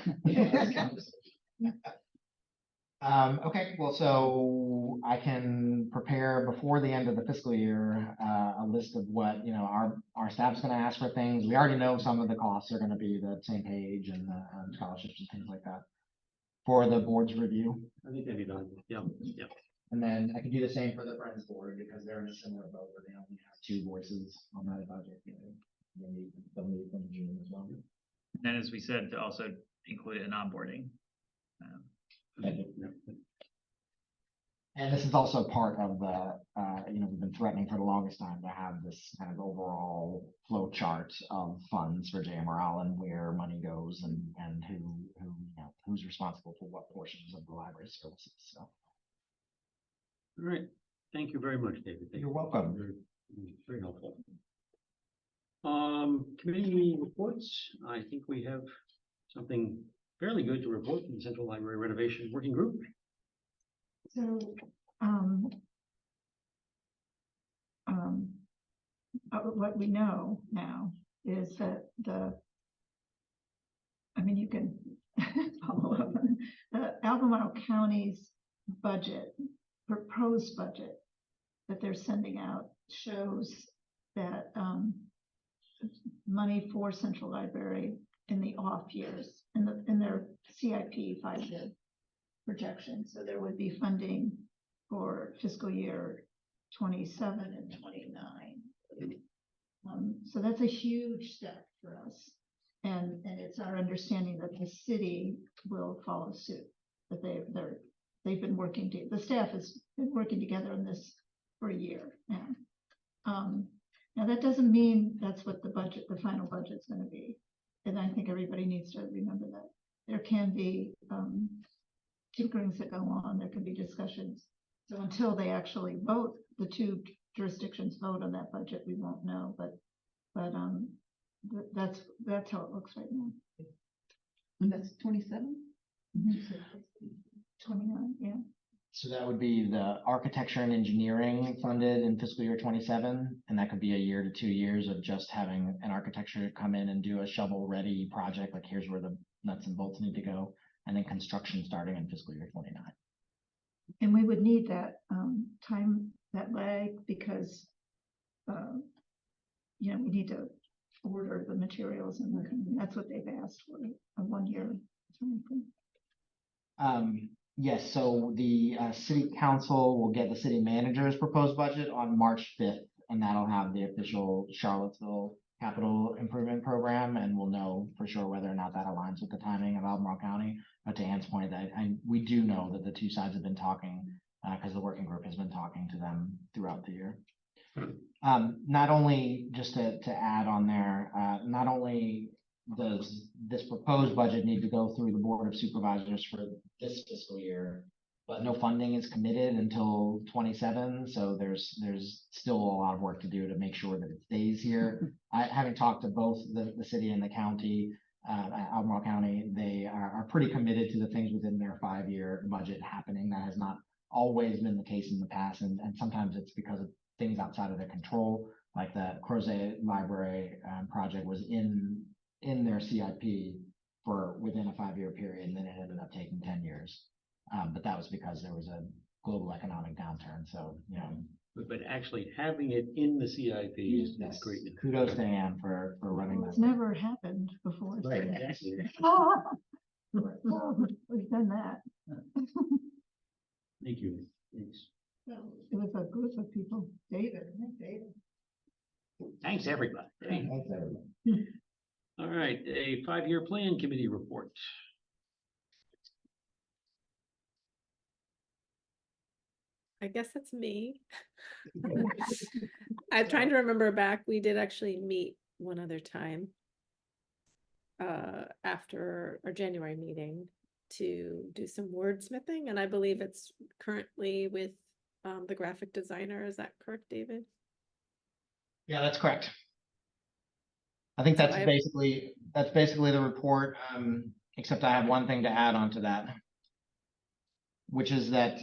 Okay, well, so I can prepare before the end of the fiscal year, a list of what, our staff's gonna ask for things. We already know some of the costs are gonna be the same page and the scholarships and things like that for the board's review. I think that'd be done. Yeah. And then I can do the same for the Friends board, because they're in a similar boat where they only have 2 voices on that budget. They'll meet in June as well. Then, as we said, to also include it in onboarding. And this is also part of the, we've been threatening for the longest time to have this kind of overall flow chart of funds for JMRL and where money goes and who's responsible for what portions of the library services, so. All right, thank you very much, David. Thank You're you. welcome. Very helpful. Committee reports. I think we have something fairly good to report from the Central Library Renovation Working Group. So, what we know now is that you can follow up. The Albemarle County's budget, proposed budget that they're sending out shows that money for Central Library in the off years, in their CIP 5-year projection. So there would be funding for fiscal year 27 and 29. So that's a huge step for us. And it's our understanding that the city will follow suit, that they've been working the staff has been working together on this for a year now. Now that doesn't mean that's what the final budget's going to be. And I think everybody needs to remember that there can be tinkerings that go on, there can be discussions. So until they actually vote, the two jurisdictions vote on that budget, we won't know, but that's how it looks right now. And that's 27? 29, yeah. So that would be the architecture and engineering funded in fiscal year 27, and that could be a year to 2 years of just having an architecture come in and do a shovel-ready project, like here's where the nuts and bolts need to go, and then construction starting in fiscal year 29. And we would need that time, that lag, because we need to order the materials, and that's what they've asked for, a 1-year timeframe. Yes, so the city council will get the city manager's proposed budget on March 5th, and that'll have the official Charlottesville capital improvement program, and we'll know for sure whether or not that aligns with the timing of Albemarle County. But to Ann's point, we do know that the two sides have been talking, because the working group has been talking to them throughout the year. Not only, just to add on there, not only does this proposed budget need to go through the Board of Supervisors for this fiscal year, but no funding is committed until 27. So there's still a lot of work to do to make sure that it stays here. Having talked to both the city and the county, Albemarle County, they are pretty committed to the things within their 5-year budget happening. That has not always been the case in the past, and sometimes it's because of things outside of their control, like the Crozet Library project was in their CIP for within a 5-year period, and then it ended up taking 10 years. But that was because there was a global economic downturn. So, But actually having it in the CIP is yes, great. kudos to Ann for running It's that. never happened before. so- Right. Exactly. Well, we've done that. Thank you. Thanks. So it was a group of people, David. Thanks, everybody. Thanks, everyone. All right, a 5-year plan committee report. I guess it's me. I'm trying to remember back. We did actually meet one other time after our January meeting to do some wordsmithing, and I believe it's currently with the graphic designer. Is that correct, David? Yeah, that's correct. I think So that's basically the report, except I have one thing to add on to that, which is that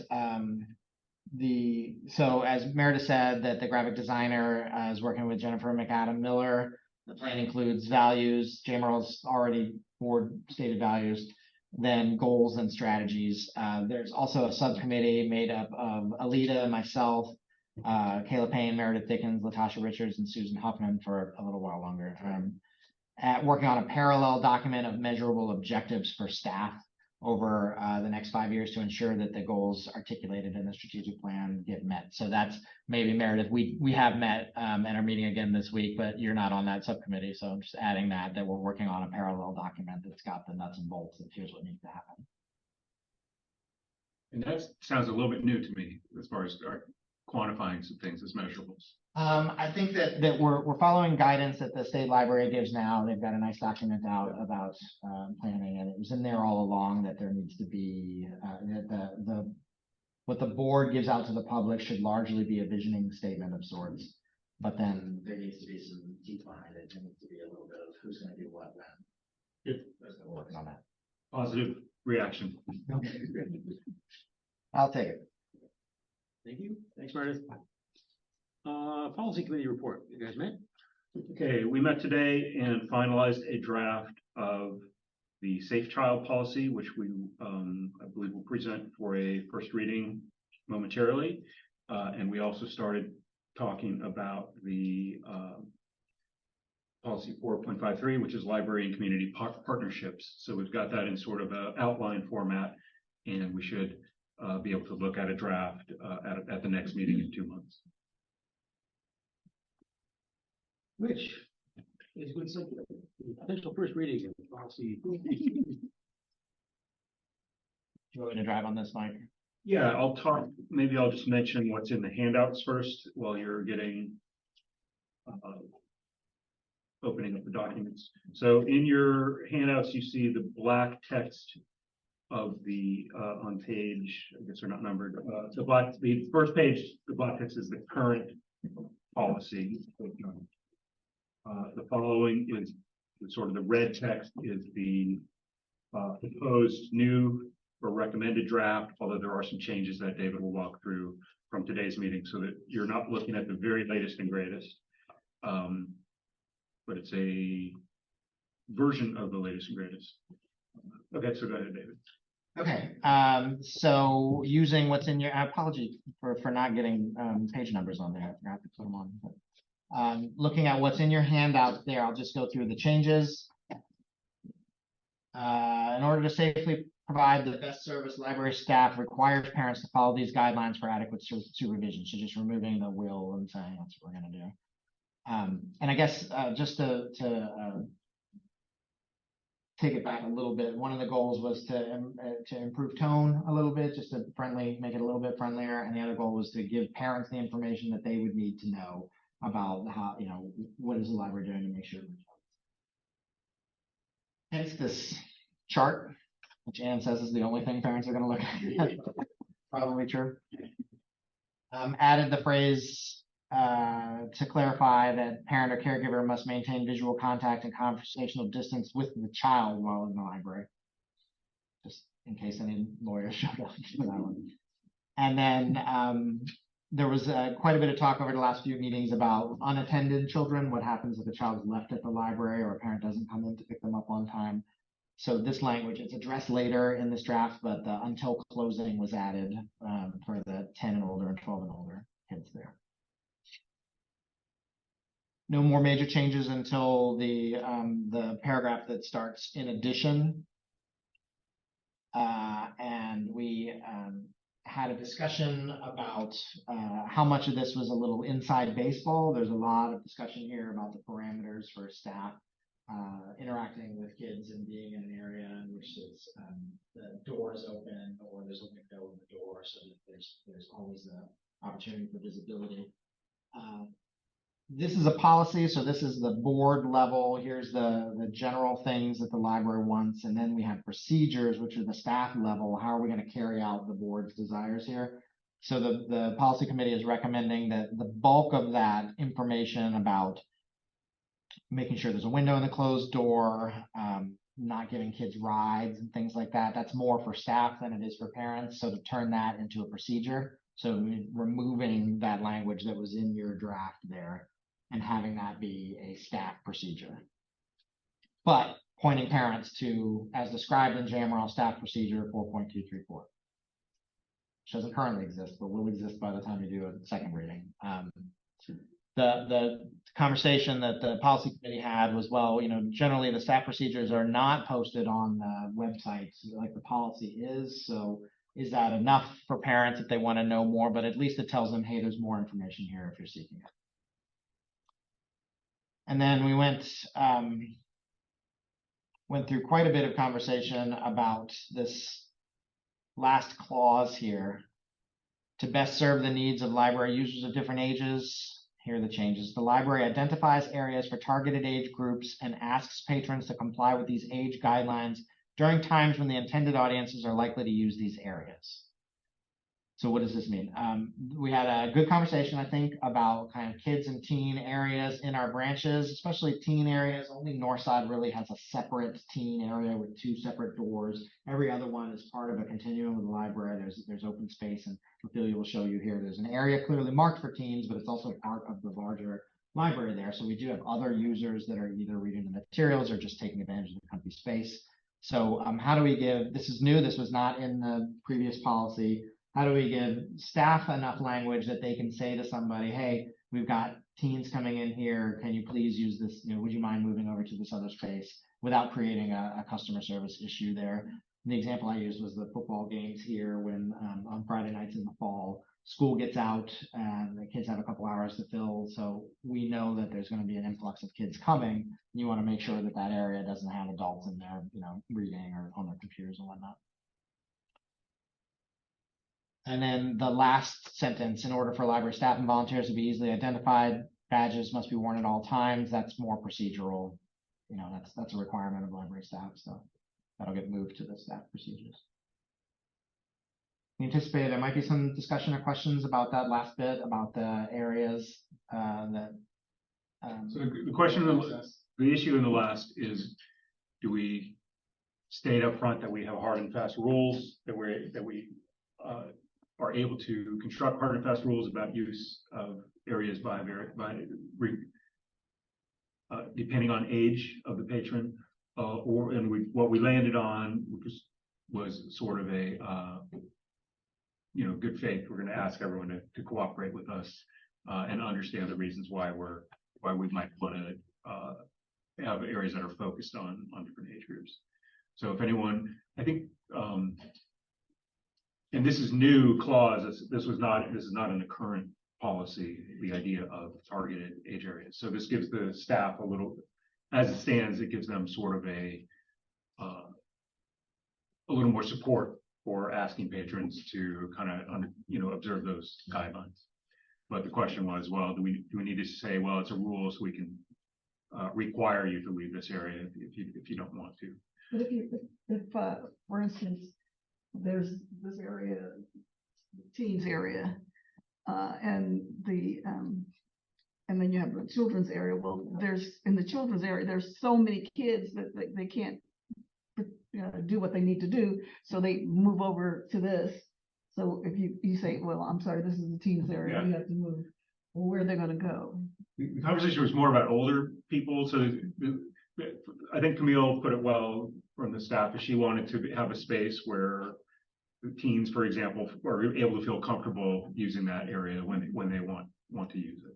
so as Meredith said, that the graphic designer is working with Jennifer McAdam Miller. The plan includes values, JMRL's already board stated values, then goals and strategies. There's also a subcommittee made up of Alita, myself, Kayla Payne, Meredith Dickens, Latasha Richards, and Susan Huffman for a little while longer, working on a parallel document of measurable objectives for staff. over the next 5 years to ensure that the goals articulated in the strategic plan get met. So that's maybe Meredith, we have met and are meeting again this week, but you're not on that subcommittee. So I'm just adding that we're working on a parallel document that's got the nuts and bolts that here's what needs to happen. And that sounds a little bit new to me as far as quantifying some things as measurables. I think that we're following guidance that the state library gives now. They've got a nice document out about planning, and it was in there all along that there needs to be that what the board gives out to the public should largely be a visioning statement of sorts. But then there needs to be some teeth behind it. There needs to be a little bit of who's going to do what when. Good. We're working on that. Positive reaction. I'll take it. Thank you. Thanks, Meredith. Policy committee report. You guys met? Okay, we met today and finalized a draft of the Safe Child policy, which we, I believe, will present for a first reading momentarily. And we also started talking about the policy 4.53, which is library and community partnerships. So we've got that in sort of an outline format, and we should be able to look at a draft at the next meeting in 2 months. Which is good subject. Potential first reading of policy. Do you want me to drive on this, Mike? Yeah, I'll talk, maybe I'll just mention what's in the handouts first while you're getting opening up the documents. So in your handouts, you see the black text of the on page, I guess they're not numbered, the first page, the black text is the current policy. The following is sort of the red text is the proposed new or recommended draft, although there are some changes that David will walk through from today's meeting so that you're not looking at the very latest and greatest. But it's a version of the latest and greatest. Okay, so go ahead, David. Okay, so using what's in your apology for not getting page numbers on there. I forgot to put them on. But, looking at what's in your handout there, I'll just go through the changes. In order to safely provide the best service, library staff requires parents to follow these guidelines for adequate supervision. So just removing the will and saying that's what we're going to do. And I guess just to take it back a little bit, one of the goals was to improve tone a little bit, just to make it a little bit friendlier. And the other goal was to give parents the information that they would need to know about how, what is the library doing to make sure. Hence this chart, which Anne says is the only thing parents are going to look at. Probably true. Added the phrase to clarify that parent or caregiver must maintain visual contact and conversational distance with the child while in the library. Just in case any lawyers showed up for that one. And then there was quite a bit of talk over the last few meetings about unattended children, what happens if a child is left at the library or a parent doesn't come in to pick them up on time. So this language, it's addressed later in this draft, but the until closing was added for the 10 and older and 12 and older kids there. No more major changes until the paragraph that starts in addition. And we had a discussion about how much of this was a little inside baseball. There's a lot of discussion here about the parameters for staff interacting with kids and being in an area in which the door is open or there's a window in the door, so that there's always the opportunity for visibility. This is a policy, so this is the board level. Here's the general things that the library wants, and then we have procedures, which are the staff level. How are we going to carry out the board's desires here? So the policy committee is recommending that the bulk of that information about making sure there's a window in the closed door, not giving kids rides and things like that, that's more for staff than it is for parents. So to turn that into a procedure, so removing that language that was in your draft there and having that be a staff procedure. But pointing parents to, as described in JMRL staff procedure 4.234, which doesn't currently exist, but will exist by the time you do a second reading. the conversation that the policy committee had was, well, generally the staff procedures are not posted on the websites like the policy is. So is that enough for parents if they want to know more? But at least it tells them, hey, there's more information here if you're seeking it. And then we went through quite a bit of conversation about this last clause here. To best serve the needs of library users of different ages, here are the changes. The library identifies areas for targeted age groups and asks patrons to comply with these age guidelines during times when the intended audiences are likely to use these areas. So what does this mean? We had a good conversation, I think, about kind of kids and teen areas in our branches, especially teen areas. Only Northside really has a separate teen area with 2 separate doors. Every other one is part of a continuum with the library. There's open space, and Ophelia will show you here. There's an area clearly marked for teens, but it's also part of the larger library there. So we do have other users that are either reading the materials or just taking advantage of the company space. So how do we give, this is new, this was not in the previous policy. How do we give staff enough language that they can say to somebody, hey, we've got teens coming in here. Can you please use this? Would you mind moving over to this other space without creating a customer service issue there? And the example I used was the football games here when on Friday nights in the fall, school gets out and the kids have a couple hours to fill. So we know that there's going to be an influx of kids coming. You want to make sure that that area doesn't have adults in there, reading or on their computers and whatnot. And then the last sentence, in order for library staff and volunteers to be easily identified, badges must be worn at all times. That's more procedural. That's a requirement of library staff. So that'll get moved to the staff procedures. We anticipate there might be some discussion or questions about that last bit, about the areas that. So the question, the issue in the last is, do we state up front that we have hard and fast rules, that we are able to construct hard and fast rules about use of areas depending on age of the patron, what we landed on was sort of a good faith. We're going to ask everyone to cooperate with us and understand the reasons why we might want to have areas that are focused on different age groups. So if anyone, I think. And this is new clause. This is not in the current policy, the idea of targeted age areas. So this gives the staff a little, as it stands, it gives them sort of a little more support for asking patrons to kind of observe those guidelines. But the question was, well, do we need to say, well, it's a rule so we can require you to leave this area if you don't want to? But if for instance, there's this area, teens area, and then you have the children's area. Well, in the children's area, there's so many kids that they can't do what they need to do, so they move over to this. So if you say, well, I'm sorry, this is the teens area, you have to move. Well, where are they going to go? The conversation was more about older people. So I think Camille put it well from the staff, that she wanted to have a space where the teens, for example, are able to feel comfortable using that area when they want to use it.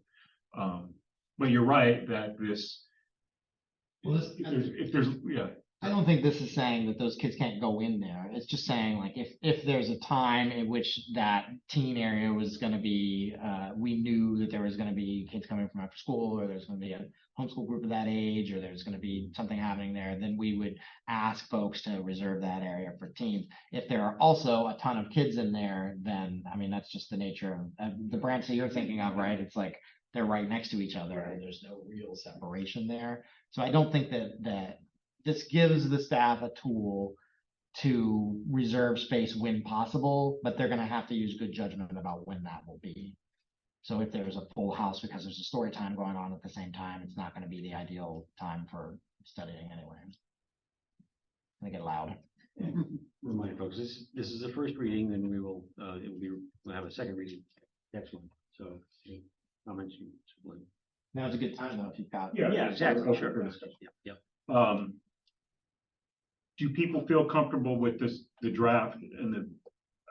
But you're right that this. Well, if there's I don't think this is saying that those kids can't go in there. It's just saying, like, if there's a time in which that teen area was going to be, we knew that there was going to be kids coming from after school, or there's going to be a homeschool group of that age, or there's going to be something happening there, then we would ask folks to reserve that area for teens. If there are also a ton of kids in there, then, I mean, that's just the nature of the branch that you're thinking of, right? It's like they're right next to each other, and there's no real separation there. So I don't think that this gives the staff a tool to reserve space when possible, but they're going to have to use good judgment about when that will be. So if there's a full house because there's a story time going on at the same time, it's not going to be the ideal time for studying anyway. They get loud. Remind folks, this is the first reading, then we'll have a second reading next one. So comments. Now's a good time though if you've got. Yeah, exactly. Sure. Yeah. Do people feel comfortable with the draft and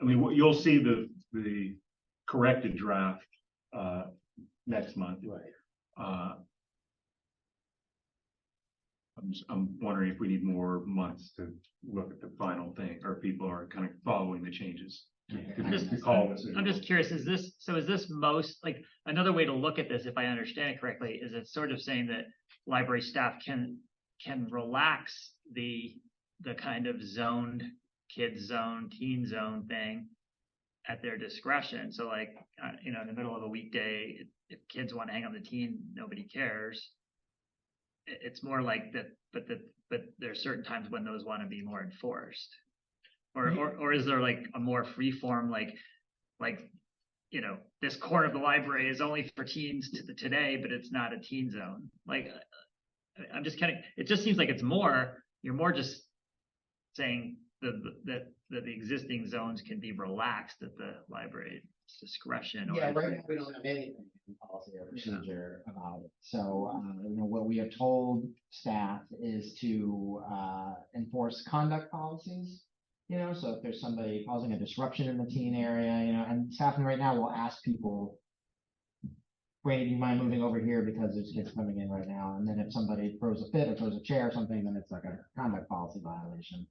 you'll see the corrected draft next month. Right. I'm wondering if we need more months to look at the final thing, or people are kind of following the changes. I'm just curious, is this most, like, another way to look at this, if I understand it correctly, is it's sort of saying that library staff can relax the kind of zoned, kids zone, teen zone thing at their discretion. So like, in the middle of a weekday, if kids want to hang on the teen, nobody cares. It's more like that, but there are certain times when those want to be more enforced. Or is there like a more free form, like, this corner of the library is only for teens today, but it's not a teen zone. Like, I'm just it just seems like you're more just saying that the existing zones can be relaxed at the library's discretion. Yeah, right now we don't have anything in policy or procedure about it. So, what we have told staff is to enforce conduct policies. So if there's somebody causing a disruption in the teen area, and staff right now will ask people, Brady, do you mind moving over here because there's kids coming in right now? And then if somebody throws a fit or throws a chair or something, then it's like a conduct policy violation.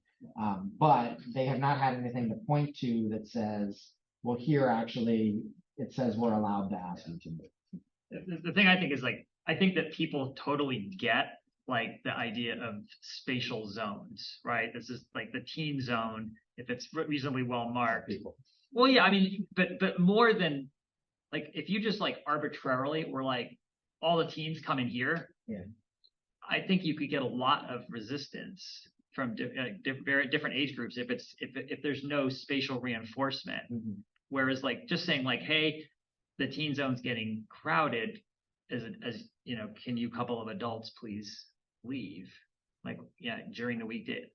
But they have not had anything to point to that says, well, here actually it says we're allowed to ask you to move. The thing I think is, like, I think that people totally get like the idea of spatial zones, right? This is like the teen zone, if it's reasonably well marked. Well, yeah, I mean, but more than, like, if you just like arbitrarily were like, all the teens come in here, yeah, I think you could get a lot of resistance from very different age groups if there's no spatial reinforcement. Mm-hmm. Whereas like just saying like, hey, the teen zone's getting crowded, as can you couple of adults please leave? Like, yeah, during the weekday.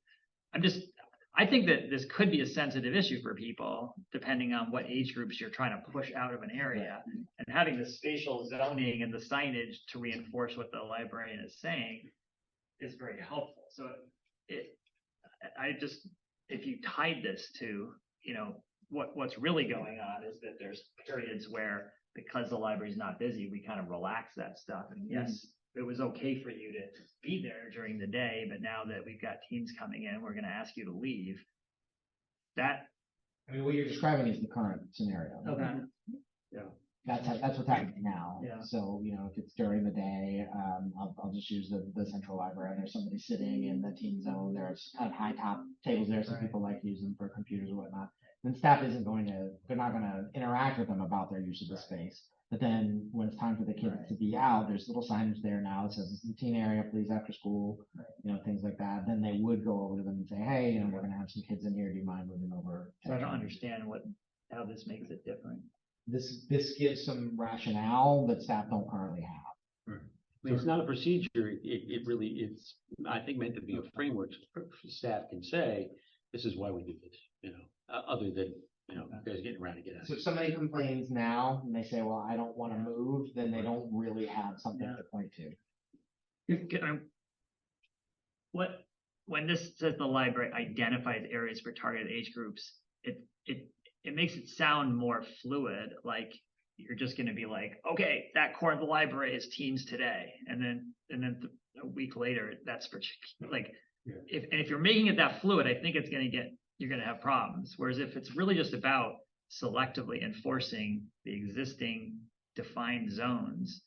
I think that this could be a sensitive issue for people, depending on what age groups you're trying to push out of an area. And having the spatial zoning and the signage to reinforce what the librarian is saying is very helpful. So if you tied this to, what's really going on is that there's periods where, because the library's not busy, we kind of relax that stuff. And yes, it was okay for you to be there during the day, but now that we've got teens coming in, we're going to ask you to leave. What you're describing is the current scenario. Okay. Yeah. That's what's happening now. Yeah. So, if it's during the day, I'll just use the central library, and there's somebody sitting in the teen zone. There's kind of high top tables there, so people like to use them for computers or whatnot. Then staff they're not going to interact with them about their use of the space. But then when it's time for the kids to be out, there's little signage there now that says, it's the teen area, please after school, things like that. Then they would go over to them and say, hey, we're going to have some kids in here. Do you mind moving over? So I don't understand how this makes it different. This gives some rationale that staff don't currently have. I mean, it's not a procedure. It's, I think, meant to be a framework so staff can say, this is why we do this, other than, guys getting around to get out. So if somebody complains now and they say, well, I don't want to move, then they don't really have something to point to. When this says the library identifies areas for targeted age groups, it makes it sound more fluid, like you're just going to be like, okay, that corner of the library is teens today, and then a week later that's for like, if you're making it that fluid, I think you're going to have problems. Whereas if it's really just about selectively enforcing the existing defined zones,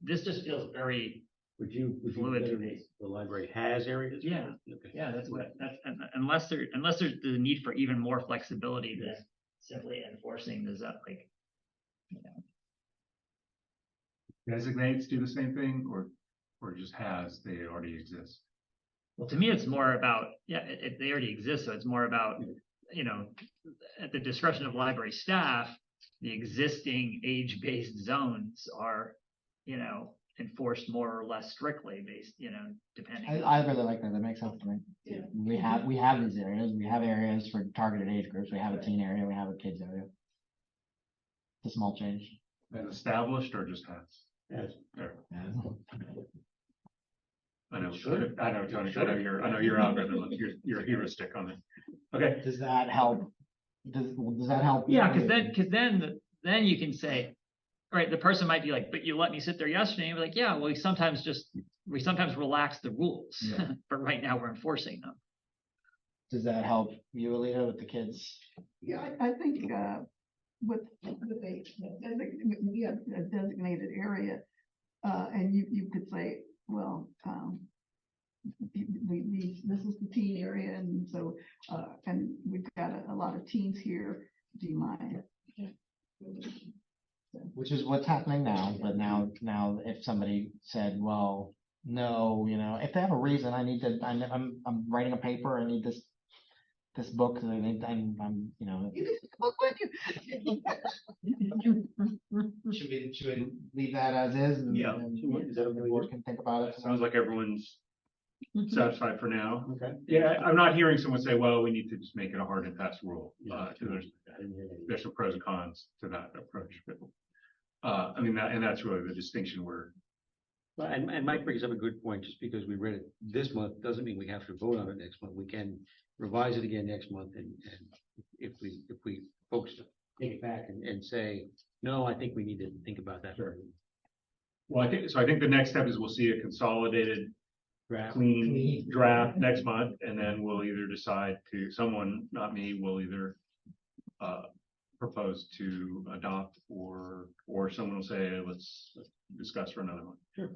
this just feels very Would you fluid to consider me. the library has areas? Yeah. Okay. Yeah, that's unless there's the need for even more flexibility than simply enforcing the zone, like, Designates do the same thing, or just they already exist? Well, to me, it's more about, they already exist, so it's more about, at the discretion of library staff, the existing age-based zones are, enforced more or less strictly based, depending. I really like that. That makes sense to me. Yeah. We have these areas. We have areas for targeted age groups. We have a teen area. We have a kids area. It's a small change. Been established or just has? Yes. There. Yeah. I know, Sure. I know, Tony. I know your algorithm. Your heuristic on it. Okay. Does that help? Does that help? Yeah, because then you can say, right, the person might be like, but you let me sit there yesterday, and you're like, yeah, well, we sometimes relax the rules, Yeah. but right now we're enforcing them. Does that help you, Alita, with the kids? Yeah, I think, with a designated area, and you could say, well, this is the teen area, and so, and we've got a lot of teens here, do you mind? Which is what's happening now, but now if somebody said, well, no, if they have a reason, I'm writing a paper, I need this book, and I'm. You can book with you. Should we leave that as is? Yeah. Is that okay? The board can think about it. Sounds like everyone's satisfied for now. Okay. Yeah, I'm not hearing someone say, well, we need to just make it a hard and fast rule. 'Cause there's some pros and cons to that approach, but, I mean, that's really the distinction where. Well, and Mike brings up a good point, just because we read it this month, doesn't mean we have to vote on it next month. We can revise it again next month, and if we folks take it back and say, no, I think we need to think about that. Sure. Well, I think the next step is we'll see a consolidated, clean draft next month, and then we'll either decide someone, not me, will either propose to adopt, or someone will say, let's discuss for another one. Sure.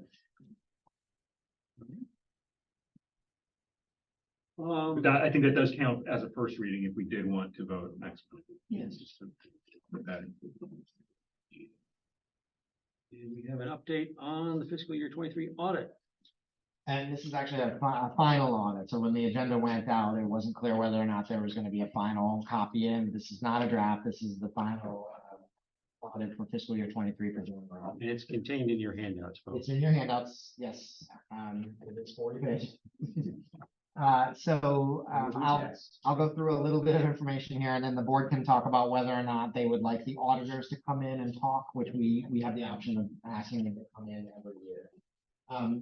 I think that does count as a first reading if we did want to vote next month. Yes. Just to put that in. And we have an update on the fiscal year 23 audit. And this is actually a final audit, so when the agenda went out, it wasn't clear whether or not there was going to be a final copy in. This is not a draft, this is the final audit for fiscal year 23 for JMRL. And it's contained in your handouts, folks. It's in your handouts, yes, it's 40 pages. I'll go through a little bit of information here, and then the board can talk about whether or not they would like the auditors to come in and talk, which we have the option of asking them to come in every year.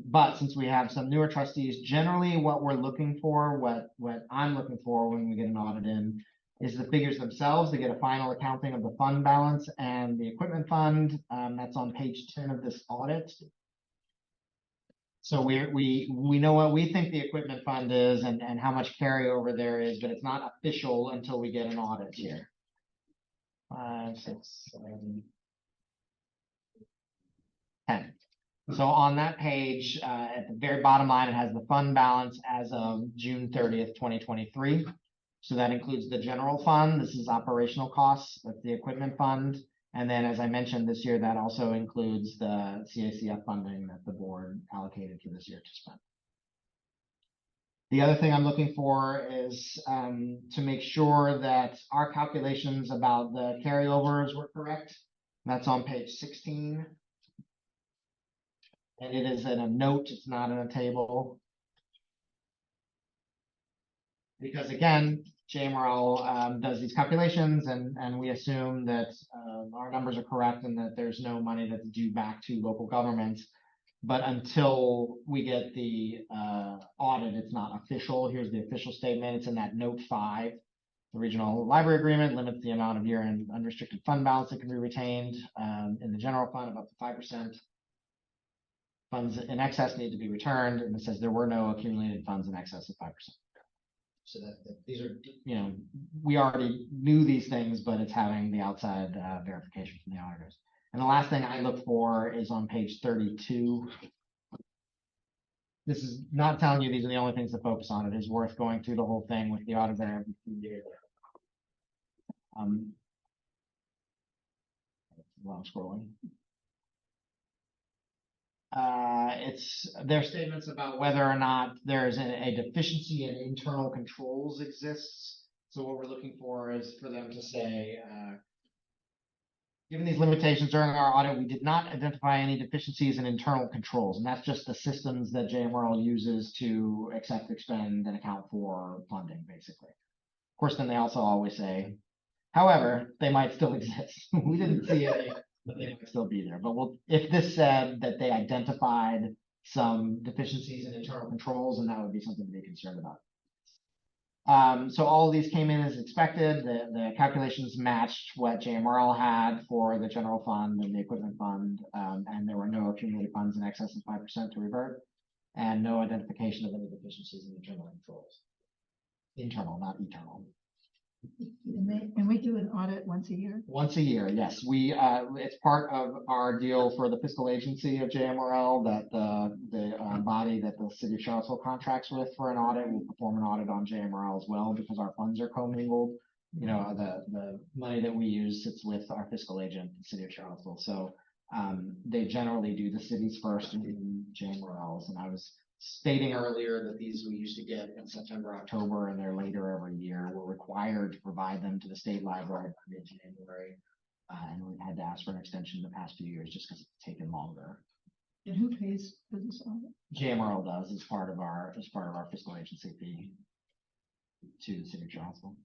But since we have some newer trustees, generally what we're looking for, what I'm looking for when we get an audit in, is the figures themselves, to get a final accounting of the fund balance and the equipment fund. That's on page 10 of this audit. So we know what we think the equipment fund is and how much carryover there is, but it's not official until we get an audit here. 5, 6, 7, 10. So on that page, at the very bottom line, it has the fund balance as of June 30th, 2023. So that includes the general fund. This is operational costs. That's the equipment fund. And then, as I mentioned this year, that also includes the CACF funding that the board allocated for this year to spend. The other thing I'm looking for is to make sure that our calculations about the carryovers were correct. That's on page 16. And it is in a note, it's not in a table. Because again, JMRL does these calculations, and we assume that our numbers are correct and that there's no money that's due back to local governments. But until we get the audit, it's not official. Here's the official statement. It's in that note 5. The regional library agreement limits the amount of year-end unrestricted fund balance that can be retained in the general fund of up to 5%. Funds in excess need to be returned, and it says there were no accumulated funds in excess of 5%. So that these are, we already knew these things, but it's having the outside verification from the auditors. And the last thing I look for is on page 32. This is not telling you these are the only things to focus on. It is worth going through the whole thing with the auditor every few years. While I'm scrolling. It's their statements about whether or not there is a deficiency in internal controls exists. So what we're looking for is for them to say, given these limitations during our audit, we did not identify any deficiencies in internal controls. And that's just the systems that JMRL uses to accept, expend, and account for funding, basically. Of course, then they also always say, however, they might still exist. We didn't see any. But they might still be there. But if this said that they identified some deficiencies in internal controls, and that would be something to be concerned about. So all of these came in as expected. The calculations matched what JMRL had for the general fund and the equipment fund. And there were no accumulated funds in excess of 5% to revert, and no identification of any deficiencies in internal controls. Internal, not eternal. And we do an audit once a year. Once a year, yes. It's part of our deal for the fiscal agency of JMRL that the body that the city of Charlottesville contracts with for an audit will perform an audit on JMRL as well, because our funds are commingled. You know, the money that we use sits with our fiscal agent, the city of Charlottesville. So they generally do the cities first in JMRLs. And I was stating earlier that these we used to get in September, October, and they're later every year. We're required to provide them to the state library by mid-January. And we've had to ask for an extension the past few years just because it's taken longer. And who pays for this audit? JMRL does as part of our fiscal agency fee to the city of Charlottesville.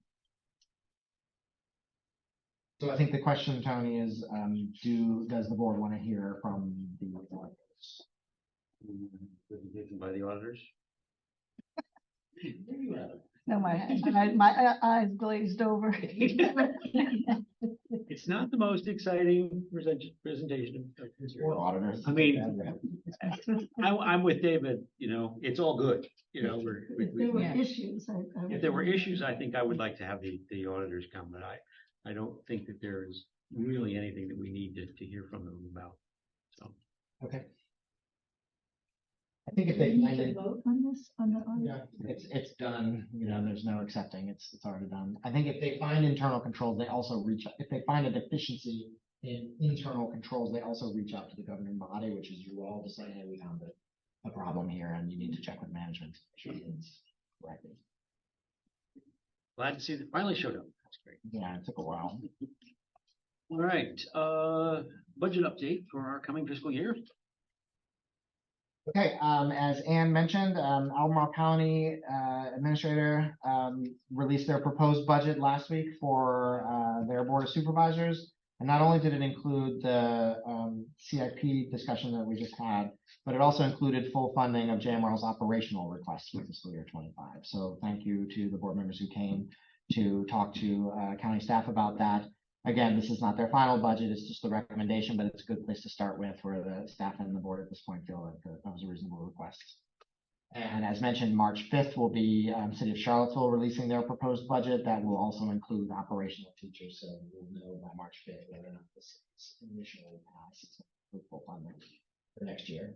So I think the question, Tony, is does the board want to hear from the auditors? Presentation by the auditors. No, my eyes glazed over. It's not the most exciting presentation. Or auditors. I mean, I'm with David, you know, it's all good, you know, If there were Yeah. issues, if there were issues, I think I would like to have the auditors come, but I don't think that there is really anything that we need to hear from them about. So, Okay. I think if Do we they need find to it, vote on this, on the audit? yeah, it's done, you know, there's no accepting, it's already done. I think if they find internal controls, they also reach, if they find a deficiency in internal controls, they also reach out to the governing body, which is you all, to say, hey, we found a problem here and you need to check with management. to make sure it's corrected. glad to see that it finally showed up. That's great. Yeah, it took a while. All right, budget update for our coming fiscal year. Okay, as Ann mentioned, Albemarle County Administrator released their proposed budget last week for their Board of Supervisors. And not only did it include the CIP discussion that we just had, but it also included full funding of JMRL's operational requests for fiscal year 25. So thank you to the board members who came to talk to county staff about that. Again, this is not their final budget, it's just the recommendation, but it's a good place to start with, where the staff and the board at this point feel like that was a reasonable request. And as mentioned, March 5th will be City of Charlottesville releasing their proposed budget. That will also include operational teachers, so we'll know by March 5th whether or not this initially passes full funding for next year.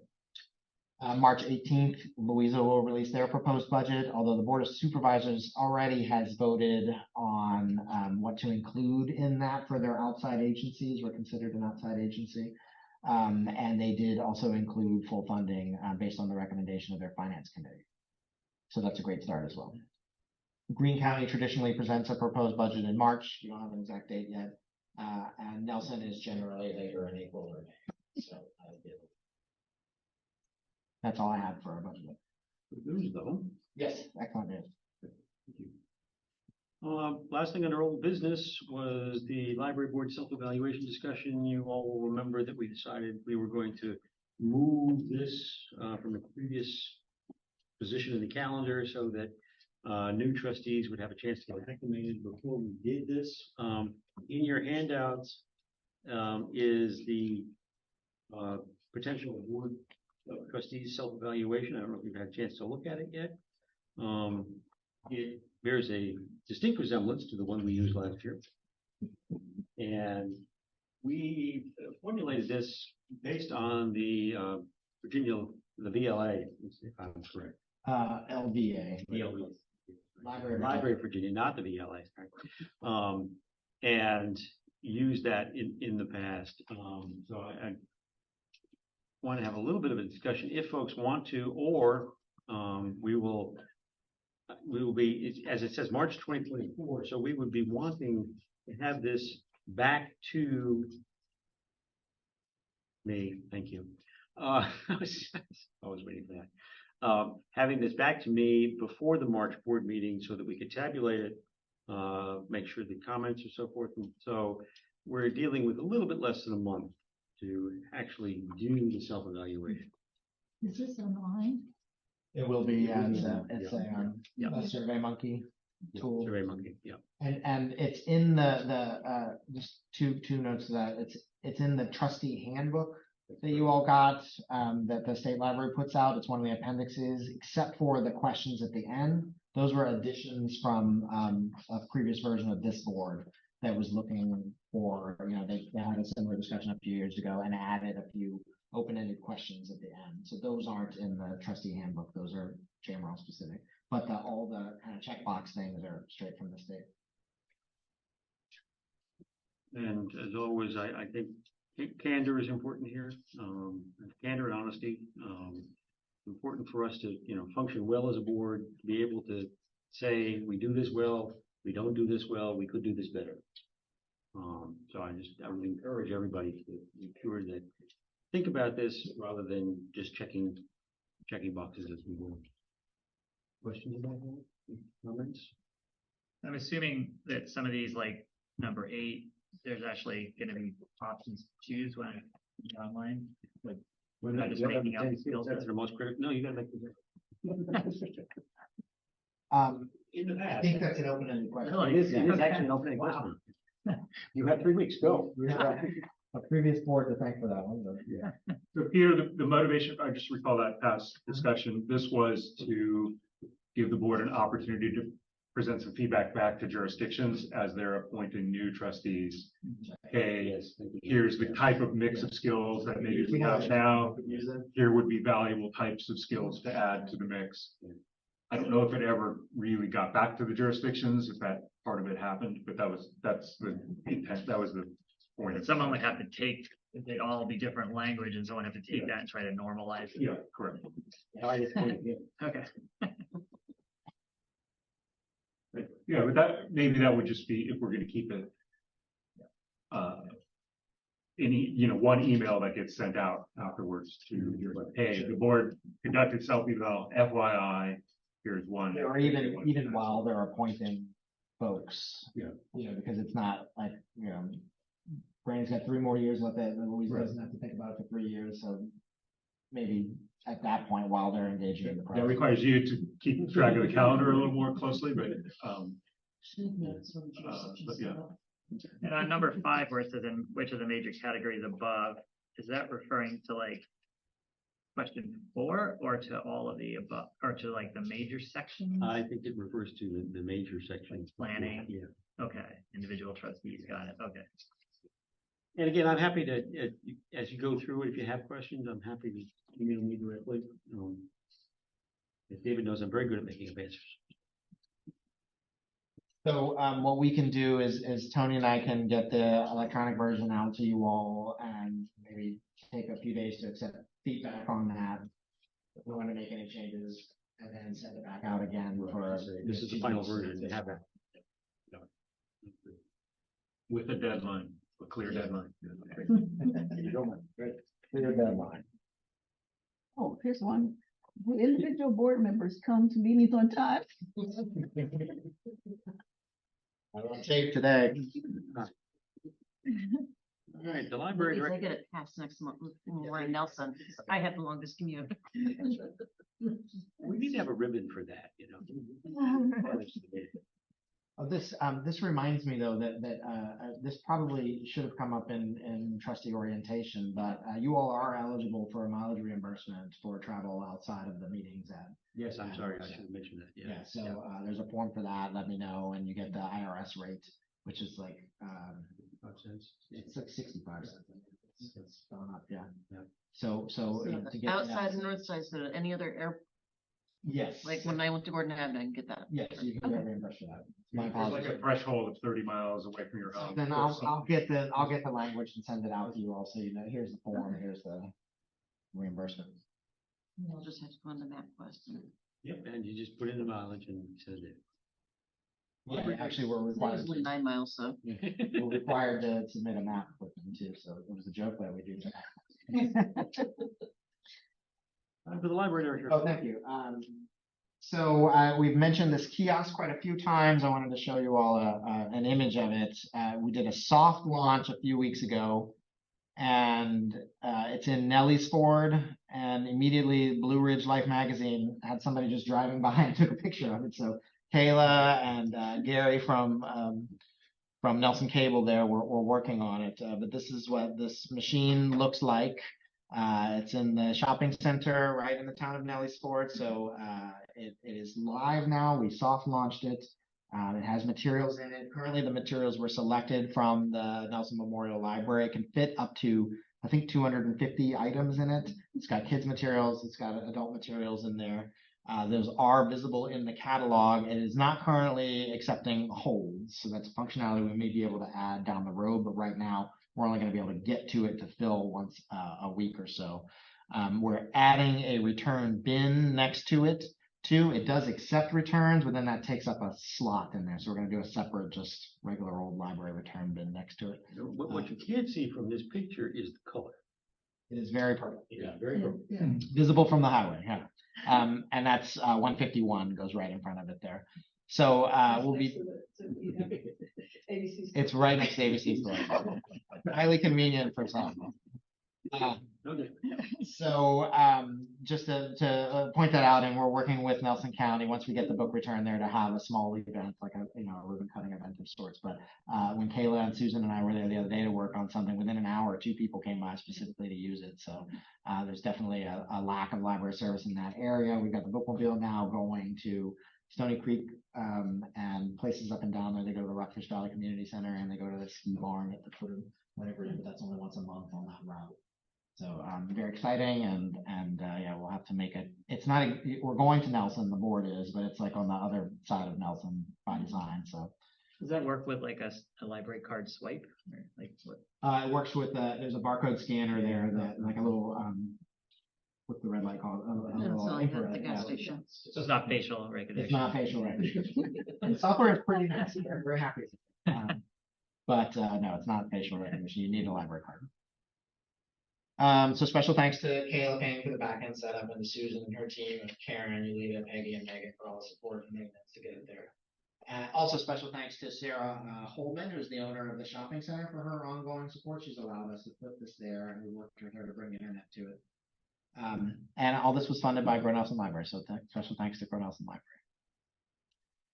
March 18th, Louisa will release their proposed budget, although the Board of Supervisors already has voted on what to include in that for their outside agencies, or considered an outside agency. And they did also include full funding based on the recommendation of their finance committee. So that's a great start as well. Greene County traditionally presents a proposed budget in March. You don't have an exact date yet. And Nelson is generally later in April or May. So that's all I have for our budget. Good news, though. Yes, excellent news. Thank you. Last thing under old business was the library board self-evaluation discussion. You all will remember that we decided we were going to move this from the previous position in the calendar so that new trustees would have a chance to get acclimated before we did this. In your handouts is the potential board of trustees self-evaluation. I don't know if you've had a chance to look at it yet. It bears a distinct resemblance to the one we used last year. And we formulated this based on the Virginia, the VLA, if I'm correct. LVA. VLA. Library of Virginia, not the VLA. Right? And used that in the past. So I want to have a little bit of a discussion if folks want to, or we will be, as it says, March 2024. So we would be wanting to have this back to me. Thank you. I was waiting for that. Having this back to me before the March board meeting so that we could tabulate it, make sure the comments are so forth. And so we're dealing with a little bit less than a month to actually do the self-evaluation. Is this online? It will be, Yeah. it's a Survey Monkey. tool. Survey Monkey, yeah. And it's in just two notes to that, it's in the trustee handbook that you all got, that the state library puts out. It's one of the appendixes, except for the questions at the end. Those were additions from, a previous version of this board that was looking for, they had a similar discussion a few years ago and added a few open-ended questions at the end. So those aren't in the trustee handbook. Those are JMRL specific, but all the kind of checkbox things are straight from the state. And as always, I think candor is important here. Candor and honesty. Important for us to, function well as a board, to be able to say, we do this well, we don't do this well, we could do this better. So I would encourage everybody to be sure that think about this rather than just checking boxes as we go. Questions about that? Comments? I'm assuming that some of these, like number 8, there's actually gonna be options to choose when online, like. We're not just making up skill That's sets. the most critical. No, you gotta make the. In the I past. think that's an open-ended question. Really? It is actually an opening question. You have 3 weeks, go. We have a previous board to thank for that one, but yeah. So Peter, the motivation, I just recall that past discussion, this was to give the board an opportunity to present some feedback back to jurisdictions as they're appointing new trustees. Hey, Yes, thank you. here's the type of mix of skills that maybe we have now. Here would be valuable types of skills to add to the mix. I don't know if it ever really got back to the jurisdictions, if that part of it happened, but that's the intent, that was the point. And someone would have to take, they'd all be different language, and someone have to take that and try to normalize it. Yeah, correct. Okay. Yeah, but maybe that would just be, if we're gonna keep it. One email that gets sent out afterwards to, hey, the board conducted self-eval, FYI, here's one. Or even while they're appointing folks. Yeah. Because it's not like, Brandon's got 3 more years left, and Louise doesn't have to think about it for 3 years, so maybe at that point, while they're engaging in the That process. requires you to keep track of the calendar a little more closely, but yeah. And on number 5, where it says in which of the major categories above, is that referring to like question 4 or to all of the above, or to like the major sections? I think it refers to the major sections. Planning. Yeah. Okay, individual trustees, got it, okay. And again, I'm happy to, as you go through it, if you have questions, I'm happy to email me directly. As David knows, I'm very good at making up answers. So what we can do is Tony and I can get the electronic version out to you all and maybe take a few days to accept feedback on that. If we want to make any changes and then send it back out again for. This is the final version. You have it. With a deadline, a clear deadline. Clear deadline. Oh, here's one. Will individual board members come to meetings on time? I'm on tape today. All right, the library I director. get it passed next month with Warren Nelson. I have the longest commute. We need to have a ribbon for that, Oh, this reminds me though that this probably should have come up in trustee orientation, but you all are eligible for a mileage reimbursement for travel outside of the meetings at. Yes, I'm sorry, I should have mentioned that, yeah. Yeah, so there's a form for that, let me know, and you get the IRS rate, which is like, 5 cents. it's like 65 cents. It's gone up, yeah. Yeah. So to get. Outside and north side, so any other air, Yes. like when I went to Gordon Avenue, I can get that. Yes, you can get reimbursed for that. My There's like apologies. a threshold of 30 miles away from your home. Then I'll get the language and send it out to you all, so you know, here's the form, here's the reimbursement. I'll just have to go on the MapQuest. Yep, and you just put in the mileage and send it. Yeah, actually, we're required, Usually 9 miles, so. we're required to submit a map with them too, so it was a joke that we do that. For the library director. Oh, thank you. So we've mentioned this kiosk quite a few times. I wanted to show you all an image of it. We did a soft launch a few weeks ago, and it's in Nelly's Ford. And immediately, Blue Ridge Life magazine had somebody just driving by and took a picture of it. So Kayla and Gary from Nelson Cable there were working on it. But this is what this machine looks like. It's in the shopping center right in the town of Nelly's Ford. So it is live now. We soft launched it. It has materials in it. Currently, the materials were selected from the Nelson Memorial Library. It can fit up to, I think, 250 items in it. It's got kids materials. It's got adult materials in there. Those are visible in the catalog. It is not currently accepting holds, so that's a functionality we may be able to add down the road, but right now we're only going to be able to get to it to fill once a week or so. We're adding a return bin next to it too. It does accept returns, but then that takes up a slot in there, so we're going to do a separate, just regular old library return bin next to it. What you can't see from this picture is the color. It is very purple. Yeah, very purple. Visible from the highway, yeah. And that's 151 goes right in front of it there. So we'll be, it's right next to ABC store. Highly convenient for some. So just to point that out, and we're working with Nelson County once we get the book return there to have a small event, like a a ribbon cutting event of sorts. But when Kayla and Susan and I were there the other day to work on something, within an hour, 2 people came by specifically to use it. So there's definitely a lack of library service in that area. We've got the bookmobile now going to Stony Creek and places up and down there. They go to the Rockfish Valley Community Center and they go to the ski barn at the foot of whatever, but that's only once a month on that route. So very exciting, and yeah, we'll have to make it. It's not. We're going to Nelson. The board is, but it's like on the other side of Nelson by design. So Does that work with like a library card swipe or like what? it works with there's a barcode scanner there that like a little what's the red light called? A little like at the infrared, gas yeah. station. So it's not facial recognition. It's not facial recognition. The software is pretty nice. We're very happy. But no, it's not facial recognition. You need a library card. So special thanks to Kayla Payne for the backend setup, and to Susan and her team, and Karen, Yulita, Peggy, and Megan for all the support and maintenance to get it there. Also special thanks to Sarah Holman, who's the owner of the shopping center, for her ongoing support. She's allowed us to put this there, and we worked with her to bring internet to it. And all this was funded by Grinnellson Library, so special thanks to Grinnellson Library.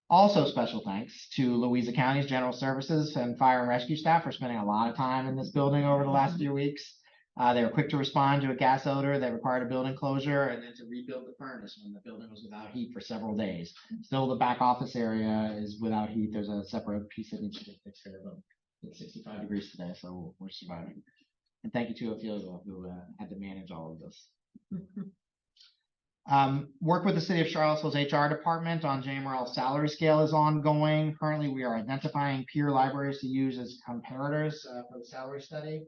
Also special thanks to Louisa County's General Services and Fire and Rescue staff for spending a lot of time in this building over the last few weeks. They were quick to respond to a gas odor that required a building closure, and then to rebuild the furnace when the building was without heat for several days. Still, the back office area is without heat. There's a separate piece that needs to get fixed here, but it's 65 degrees today, so we're surviving. And thank you to Ophelia, who had to manage all of this. Work with the City of Charlottesville's HR department on JMRL salary scale is ongoing. Currently, we are identifying peer libraries to use as comparators for the salary study.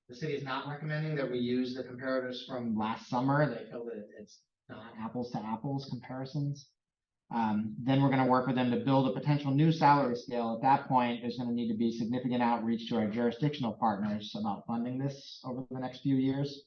The city is not recommending that we use the comparators from last summer. They feel that it's not apples to apples comparisons. Then we're going to work with them to build a potential new salary scale. At that point, there's going to need to be significant outreach to our jurisdictional partners about funding this over the next few years.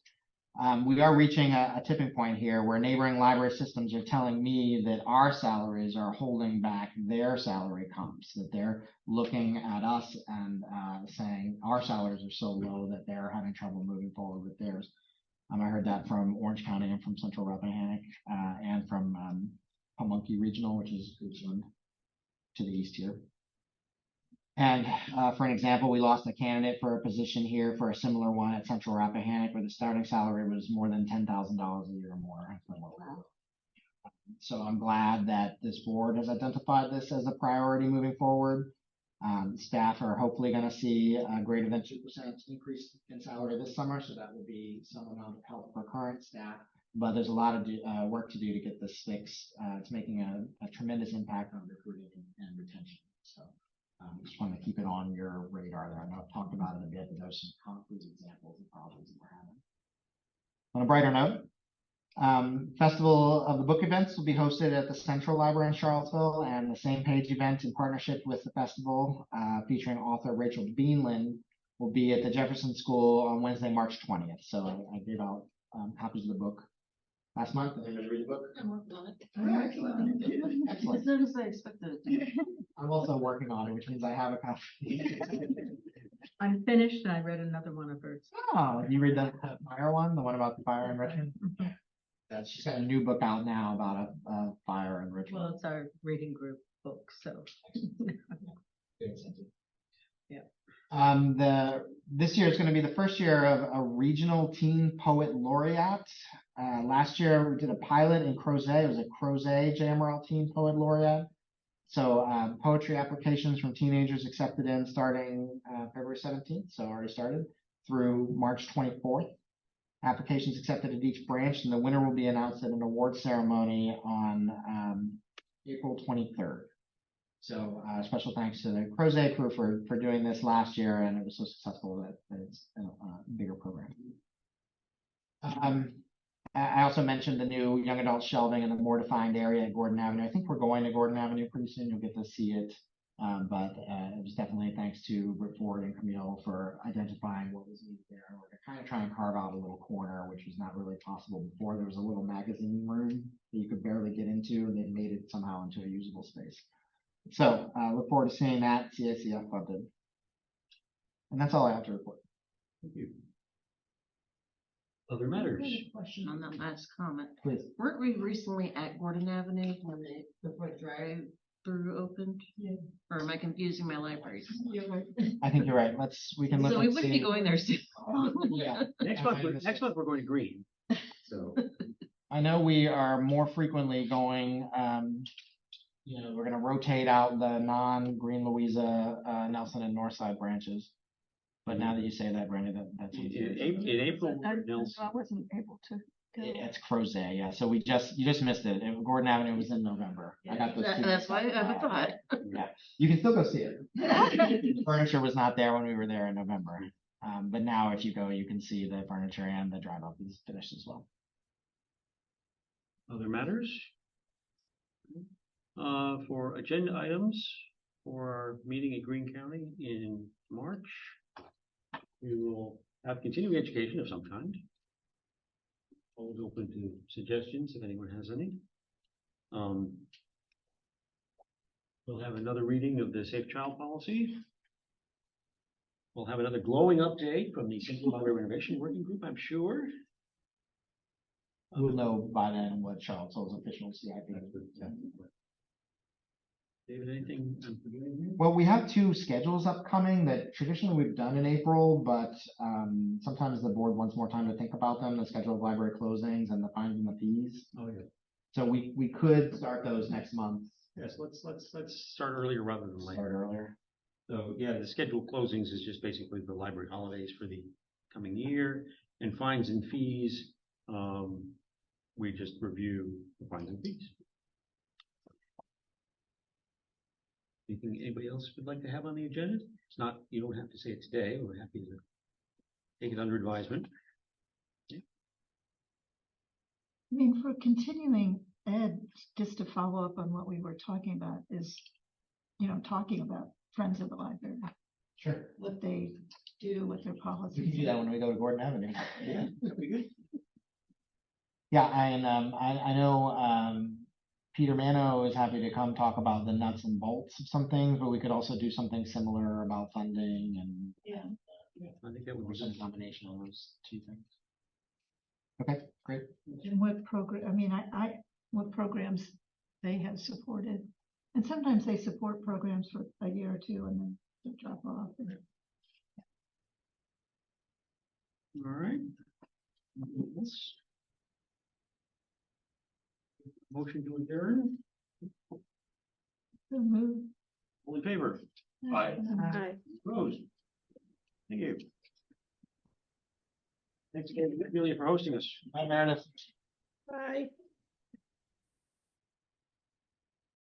We are reaching a tipping point here where neighboring library systems are telling me that our salaries are holding back their salary comps, that they're looking at us and saying our salaries are so low that they're having trouble moving forward with theirs. I heard that from Orange County and from Central Rappahannock and from Pamunkey Regional, which is to the east here. And for an example, we lost a candidate for a position here for a similar one at Central Rappahannock, where the starting salary was more than $10,000 a year more. So I'm glad that this board has identified this as a priority moving forward. Staff are hopefully going to see a greater than 2% increase in salary this summer, so that will be some amount of help for current staff. But there's a lot of work to do to get this fixed. It's making a tremendous impact on recruiting and retention. So. Just want to keep it on your radar there. I know I've talked about it a bit, but there's some concrete examples of problems that we're having. On a brighter note, Festival of the Book events will be hosted at the Central Library in Charlottesville, and the Same Page event in partnership with the festival featuring author Rachel Beanland will be at the Jefferson School on Wednesday, March 20th. So I gave out copies of the book last month. Did anybody read the book? I'm working on it. Excellent. As soon as I expected it. I'm also working on it, which means I have a copy. I'm finished and I read another one of hers. Oh, you read the fire one, the one about the fire in Richmond? She's got a new book out now about a fire in Richmond. Well, it's our reading group. books, so. This year is going to be the first year of a regional teen poet laureate. Last year we did a pilot in Crozet. It was a Crozet JMRL teen poet laureate. So poetry applications from teenagers accepted in starting February 17th, so already started, through March 24th. Applications accepted at each branch, and the winner will be announced at an award ceremony on April 23rd. So special thanks to the Crozet crew for doing this last year, and it was so successful that it's a bigger program. I also mentioned the new young adult shelving in the more defined area at Gordon Avenue. I think we're going to Gordon Avenue pretty soon. You'll get to see it. But it was definitely thanks to Britt Ford and Camille for identifying what was needed there. We're gonna kind of try and carve out a little corner, which was not really possible before. There was a little magazine room that you could barely get into, and they've made it somehow into a usable space. So look forward to seeing that CACF funded. And that's all I have to report. Thank you. Other matters? I have a question on that last comment. Please. Weren't we recently at Gordon Avenue when the drive-through opened? Yeah. Or am I confusing my libraries? You're right. I think you're right. We can look So we and wouldn't be see. going there soon. Yeah. Next month we're going to Green. So I know we are more frequently going, we're gonna rotate out the non-Green Louisa, Nelson and Northside branches. But now that you say that, Brandy, that's. in April, Nels, I wasn't able to go. It's Crozet, yeah. So you just missed it. Gordon Avenue was in November. I got those. two That's why mixed I up. thought. Yeah, you can still go see it. Furniture was not there when we were there in November. But now if you go, you can see the furniture, and the drive up is finished as well. other matters? For agenda items for our meeting in Greene County in March, we will have continuing education of some kind. Always open to suggestions if anyone has any. We'll have another reading of the Safe Child Policy. We'll have another glowing update from the Central Library Renovation Working Group, I'm sure. We'll know by then what Charles Hill's official CIP is. David, anything I'm forgetting here? Well, we have two schedules upcoming that traditionally we've done in April, but sometimes the board wants more time to think about them, the schedule of library closings and the fines and the fees. Oh, yeah. So we could start those next month. Yes, let's start earlier rather than later. Start earlier. So, yeah, the scheduled closings is just basically the library holidays for the coming year, and fines and fees, we just review the fines and fees. Anything anybody else would like to have on the agenda? It's not, you don't have to say it today. We're happy to take it under advisement. I mean, for continuing ed, just to follow up on what we were talking about is, talking about Friends of the Library, Sure. what they do, what their policies. We can do that when we go to Gordon Avenue. Yeah, that'd be good. Yeah, and I know Peter Mano is happy to come talk about the nuts and bolts of some things, but we could also do something similar about funding and Yeah. I think that would be some good. combination of those two things. Okay, great. And what program, what programs they have supported. And sometimes they support programs for a year or two and then they drop off. All right. Let's motion to adjourn. So move. All in favor? Aye. Hi. Opposed? Thank you. Thanks again, Amelia, for hosting us. Bye, Meredith. Bye.